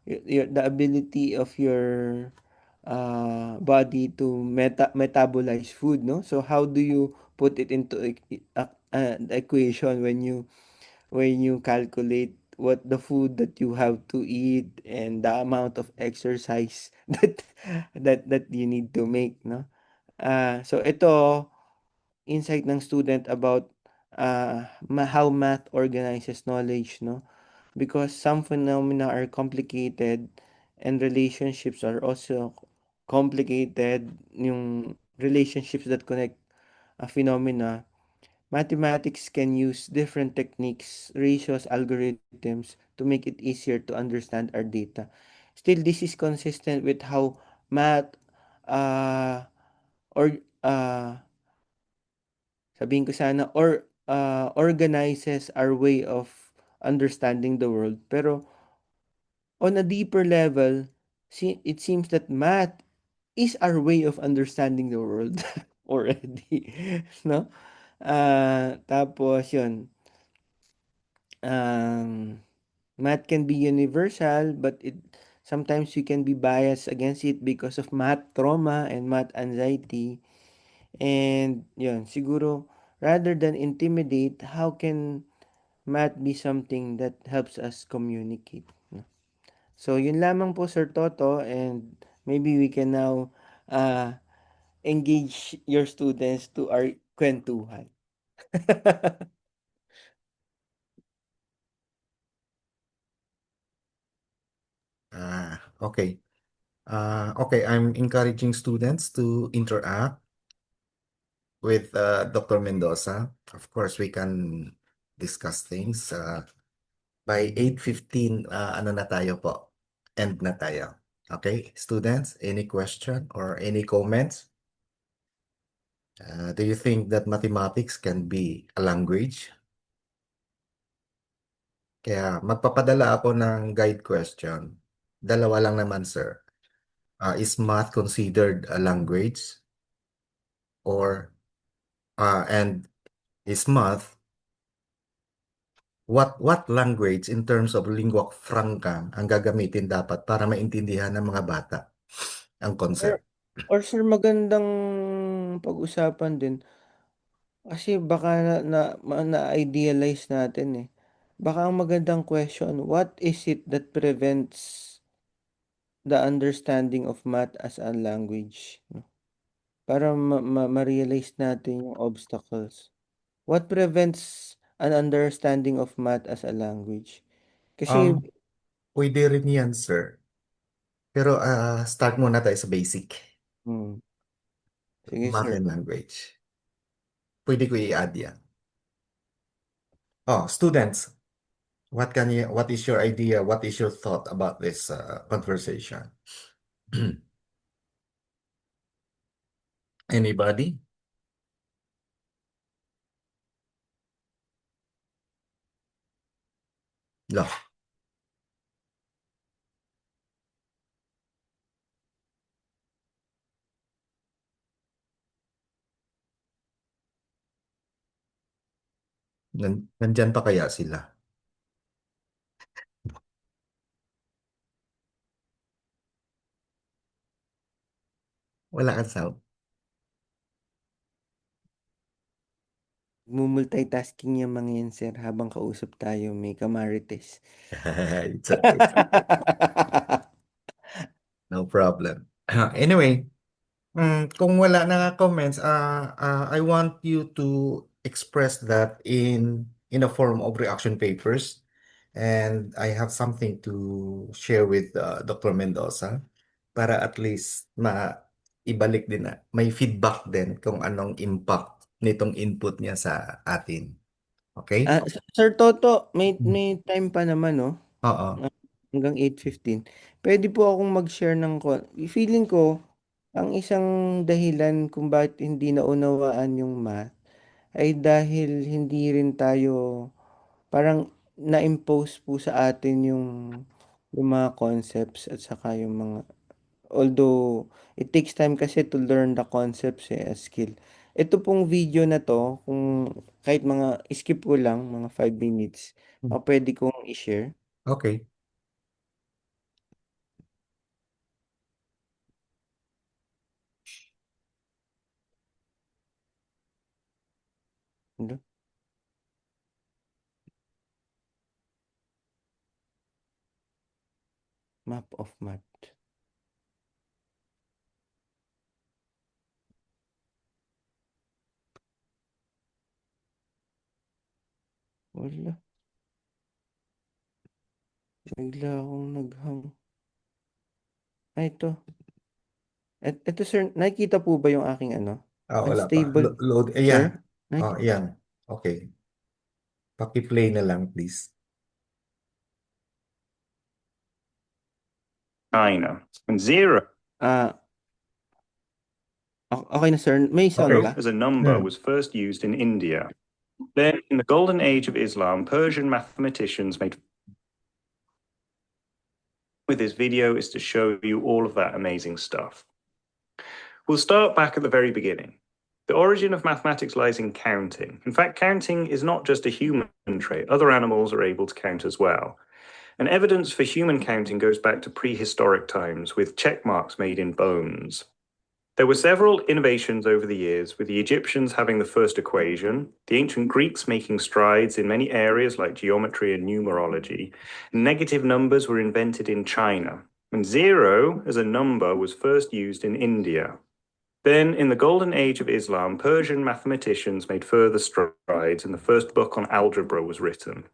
the ability of your body to metabolize food, no? So how do you put it into the equation when you calculate what the food that you have to eat and the amount of exercise that you need to make, no? So ito insight ng student about how math organizes knowledge, no? Because some phenomena are complicated and relationships are also complicated. Yung relationships that connect a phenomena, mathematics can use different techniques, ratios, algorithms to make it easier to understand our data. Still, this is consistent with how math uh, or sabihin ko sana, organizes our way of understanding the world. Pero on a deeper level, it seems that math is our way of understanding the world already. No? Tapos yun, um, math can be universal, but sometimes you can be biased against it because of math trauma and math anxiety. And yun, siguro, rather than intimidate, how can math be something that helps us communicate? No? So, yun lamang po, Sir Toto, and maybe we can now uh, engage your students to our kwentuhan. Okay. Okay, I'm encouraging students to interact with Dr. Mendoza. Of course, we can discuss things. By 8:15, ano na tayo po? End na tayo. Okay, students, any question or any comments? Do you think that mathematics can be a language? Kaya magpapadala ako ng guide question. Dalawa lang naman, sir. Is math considered a language? Or, and is math, what language in terms of lingua franca ang gagamitin dapat para maintindihan ng mga bata ang or, concept? or sir, magandang pag-usapan din. Kasi baka na-idealize natin eh. Baka ang magandang question, what is it that prevents the understanding of math as a language? No? Para ma-realize natin yung obstacles. What prevents an understanding of math as a language? Kasi, Pwede rin yan, sir. Pero start muna tayo sa basic. hmm, sige Math sir. and language. Pwede ko i-add yan. Oh, students, what is your idea? What is your thought about this conversation? Anybody? No. Nandyan pa kaya sila? Wala kang sound. Multitasking yung mga yan, sir. Habang kausap tayo, may kamarites. It's okay. No problem. Anyway, kung wala na comments, I want you to express that in a form of reaction papers. And I have something to share with Dr. Mendoza para at least ibalik din na may feedback din kung anong impact nitong input niya sa atin. Okay? Sir Toto, may Mm. may time pa naman, no? Oo. Hanggang 8:15. Pwede po akong mag-share ng feeling ko, ang isang dahilan kung bakit hindi naunawaan yung math ay dahil hindi rin tayo parang na-impose po sa atin yung mga concepts at saka yung mga although it takes time kasi to learn the concepts as skill. Ito pong video na to, kung kahit mga skip ko lang, mga 5 minutes, pwede kong i-share. Okay. Ano? Map of math. Wala. Bigla akong naghang. Ito. Ito sir, nakikita po ba yung aking ano? Wala pa. Unstable, Load. sir? Ayan. Nakikita? Ayan. Okay. Paki-play na lang, please. China and zero Okay na sir. May sound ba? as a number Yeah. was first used in India. Then, in the golden age of Islam, Persian mathematicians made. With this video is to show you all of that amazing stuff. We'll start back at the very beginning. The origin of mathematics lies in counting. In fact, counting is not just a human trait. Other animals are able to count as well. And evidence for human counting goes back to prehistoric times with check marks made in bones. There were several innovations over the years, with the Egyptians having the first equation, the ancient Greeks making strides in many areas like geometry and numerology. Negative numbers were invented in China, and zero as a number was first used in India. Then, in the golden age of Islam, Persian mathematicians made further strides, and the first book on algebra was written.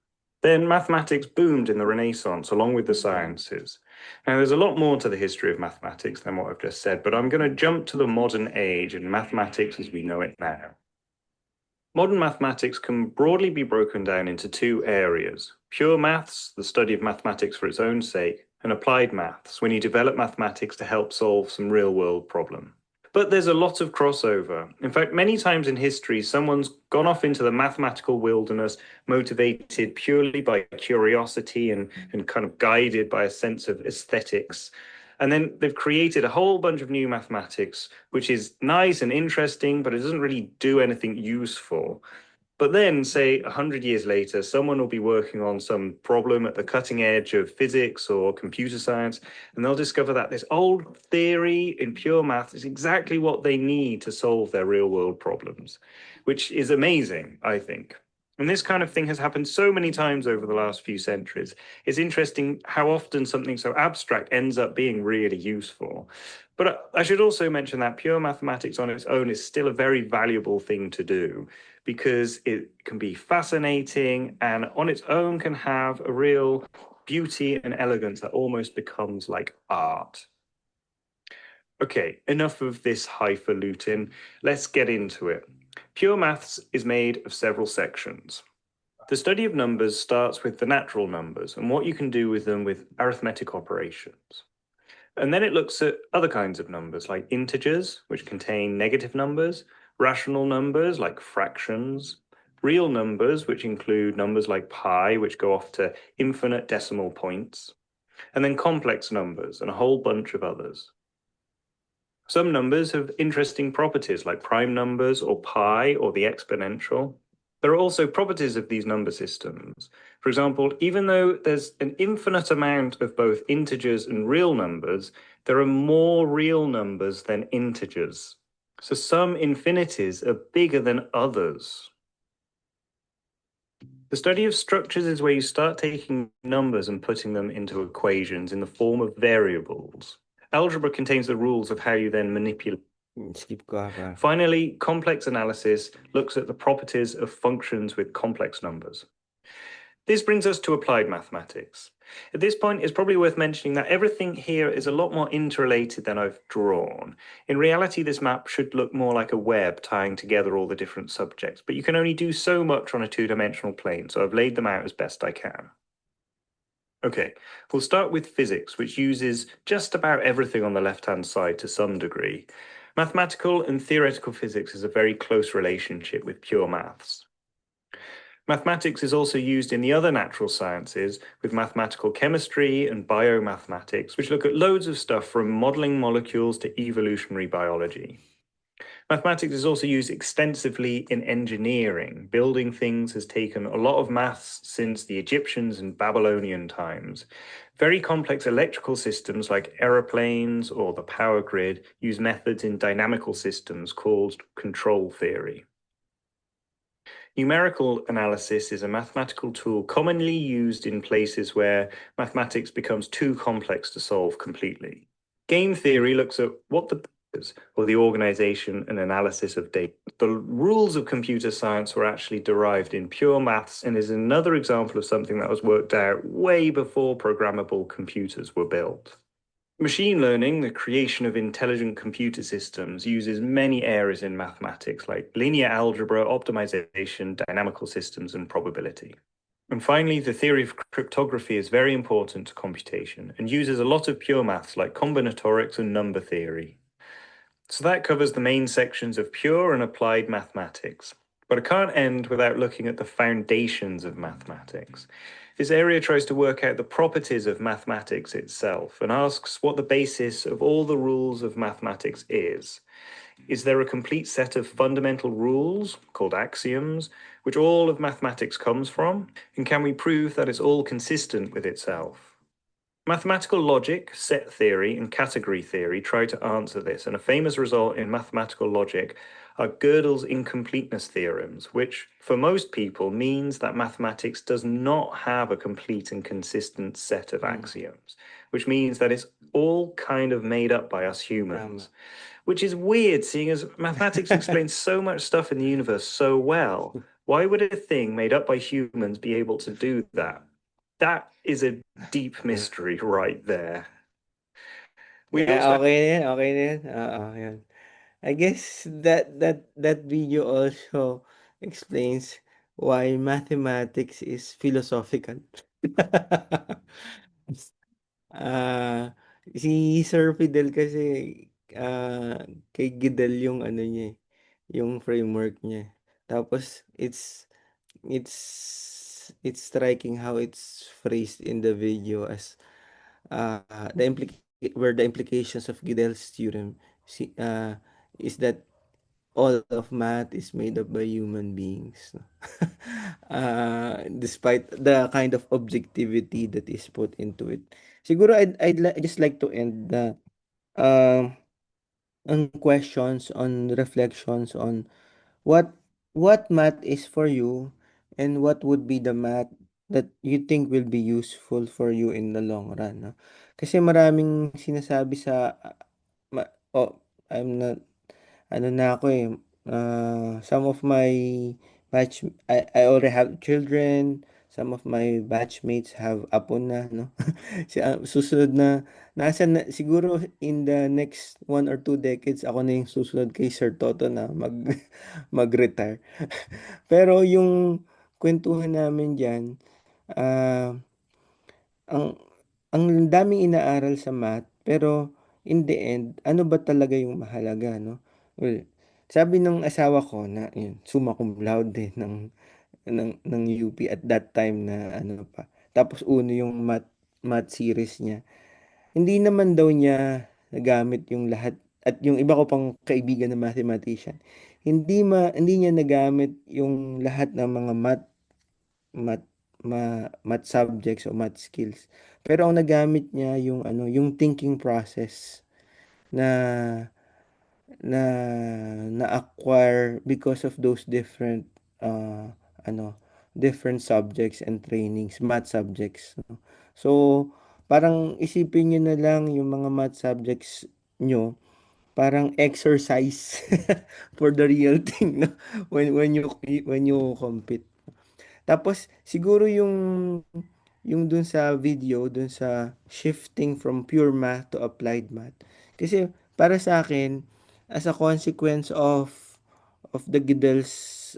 Then mathematics boomed in the Renaissance along with the sciences. Now, there's a lot more to the history of mathematics than what I've just said, but I'm going to jump to the modern age and mathematics as we know it now. Modern mathematics can broadly be broken down into two areas: pure maths, the study of mathematics for its own sake, and applied maths, when you develop mathematics to help solve some real-world problem. But there's a lot of crossover. In fact, many times in history, someone's gone off into the mathematical wilderness, motivated purely by curiosity and kind of guided by a sense of aesthetics. And then they've created a whole bunch of new mathematics, which is nice and interesting, but it doesn't really do anything useful. But then, say, 100 years later, someone will be working on some problem at the cutting edge of physics or computer science, and they'll discover that this old theory in pure math is exactly what they need to solve their real-world problems, which is amazing, I think. And this kind of thing has happened so many times over the last few centuries. It's interesting how often something so abstract ends up being really useful. But I should also mention that pure mathematics on its own is still a very valuable thing to do, because it can be fascinating and on its own can have a real beauty and elegance that almost becomes like art. Okay, enough of this highfalutin. Let's get into it. Pure maths is made of several sections. The study of numbers starts with the natural numbers and what you can do with them with arithmetic operations. And then it looks at other kinds of numbers like integers, which contain negative numbers, rational numbers like fractions, real numbers, which include numbers like pi, which go off to infinite decimal points, and then complex numbers and a whole bunch of others. Some numbers have interesting properties like prime numbers or pi or the exponential. There are also properties of these number systems. For example, even though there's an infinite amount of both integers and real numbers, there are more real numbers than integers. So some infinities are bigger than others. The study of structures is where you start taking numbers and putting them into equations in the form of variables. Algebra contains the rules of how you then manipulate. Skip ko ha. Finally, complex analysis looks at the properties of functions with complex numbers. This brings us to applied mathematics. At this point, it's probably worth mentioning that everything here is a lot more interrelated than I've drawn. In reality, this map should look more like a web tying together all the different subjects, but you can only do so much on a two-dimensional plane, so I've laid them out as best I can. Okay, we'll start with physics, which uses just about everything on the left-hand side to some degree. Mathematical and theoretical physics is a very close relationship with pure maths. Mathematics is also used in the other natural sciences with mathematical chemistry and biomathematics, which look at loads of stuff from modeling molecules to evolutionary biology. Mathematics is also used extensively in engineering. Building things has taken a lot of maths since the Egyptians and Babylonian times. Very complex electrical systems like aeroplanes or the power grid use methods in dynamical systems called control theory. Numerical analysis is a mathematical tool commonly used in places where mathematics becomes too complex to solve completely. Game theory looks at what the or the organization and analysis of data. The rules of computer science were actually derived in pure maths and is another example of something that was worked out way before programmable computers were built. Machine learning, the creation of intelligent computer systems, uses many areas in mathematics like linear algebra, optimization, dynamical systems, and probability. And finally, the theory of cryptography is very important to computation and uses a lot of pure maths like combinatorics and number theory. So that covers the main sections of pure and applied mathematics. But it can't end without looking at the foundations of mathematics. This area tries to work out the properties of mathematics itself and asks what the basis of all the rules of mathematics is. Is there a complete set of fundamental rules, called axioms, which all of mathematics comes from? And can we prove that it's all consistent with itself? Mathematical logic, set theory, and category theory try to answer this, and a famous result in mathematical logic are Gödel's incompleteness theorems, which for most people means that mathematics does not have a complete and consistent set of axioms, which means that it's all kind of made up by us humans, which is weird seeing as mathematics explains so much stuff in the universe so well. Why would a thing made up by humans be able to do that? That is a deep mystery right there. We also Okay na yan, okay na yan. Oo, yan. I guess that video also explains why mathematics is philosophical. Si Sir Fidel kasi kay Gidel yung ano niya, yung framework niya. Tapos it's striking how it's phrased in the video as uh, the the implications of Gödel's theorem is that all of math is made up by human beings. No? Despite the kind of objectivity that is put into it. Siguro I'd just like to end uh, on questions, on reflections on what math is for you and what would be the math that you think will be useful for you in the long run, no? Kasi maraming sinasabi sa I'm not ano na ako eh, some of my I already have children, some of my batchmates have apo na, no? Susunod na, siguro in the next 1 or 2 decades, ako na yung susunod kay Sir Toto na mag-retire. Pero yung kwentuhan namin diyan, ah, ang ang daming inaaral sa math, pero in the end, ano ba talaga yung mahalaga, no? Well, sabi ng asawa ko na yun, summa cum laude ng UP at that time na ano pa. Tapos uno yung math series niya. Hindi naman daw niya nagamit yung lahat at yung iba ko pang kaibigan na mathematician. Hindi niya nagamit yung lahat ng mga math math subjects o math skills. Pero ang nagamit niya yung ano, yung thinking process na na na-acquire because of those different uh, ano different subjects and trainings, math subjects, no? So, parang isipin niyo na lang yung mga math subjects nyo, parang exercise for the real thing, no? When you compete. Tapos siguro yung dun sa video, dun sa shifting from pure math to applied math. Kasi para sa akin, as a consequence of the Gödel's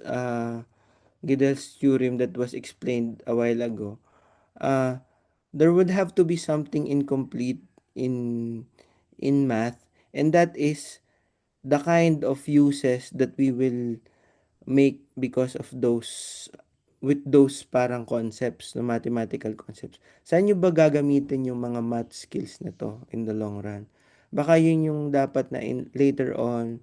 theorem that was explained a while ago, uh, there would have to be something incomplete in math, and that is the kind of uses that we will make because of those parang concepts, no, mathematical concepts. Saan nyo ba gagamitin yung mga math skills na to in the long run? Baka yun yung dapat na later on,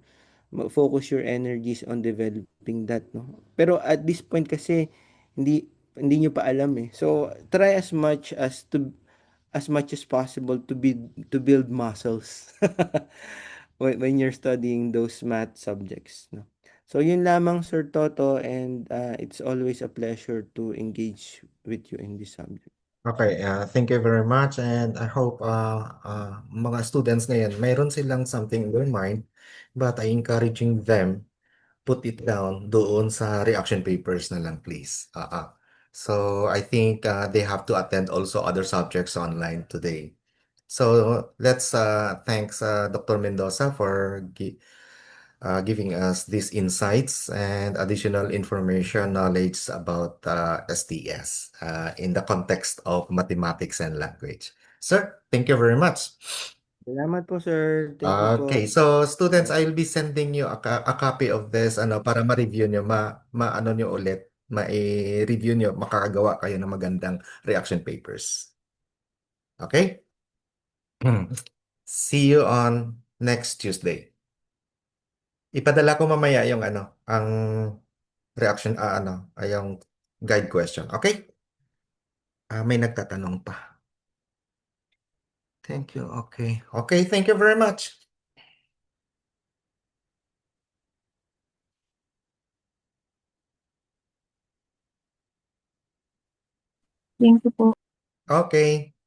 focus your energies on developing that, no? Pero at this point kasi, hindi hindi nyo pa alam eh. So, try as much as possible to build muscles when you're studying those math subjects, no? So yun lamang, Sir Toto, and it's always a pleasure to engage with you in this subject. Okay, thank you very much, and I hope mga students ngayon, mayroon silang something in their mind, but I encouraging them put it down doon sa reaction papers na lang, please. So I think they have to attend also other subjects online today. So let's thanks Dr. Mendoza for giving us these insights and additional information, knowledge about STS in the context of mathematics and language. Sir, thank you very much. Salamat po, sir. Thank you po. Okay, so students, I'll be sending you a copy of this para ma-review nyo, ma-ano nyo ulit, ma-review nyo, makakagawa kayo ng magandang reaction papers. Okay? See you on next Tuesday. Ipadala ko mamaya yung ang reaction, yung guide question. Okay? May nagtatanong pa. Thank you. Okay. Okay, thank you very much. Thank you po. Okay.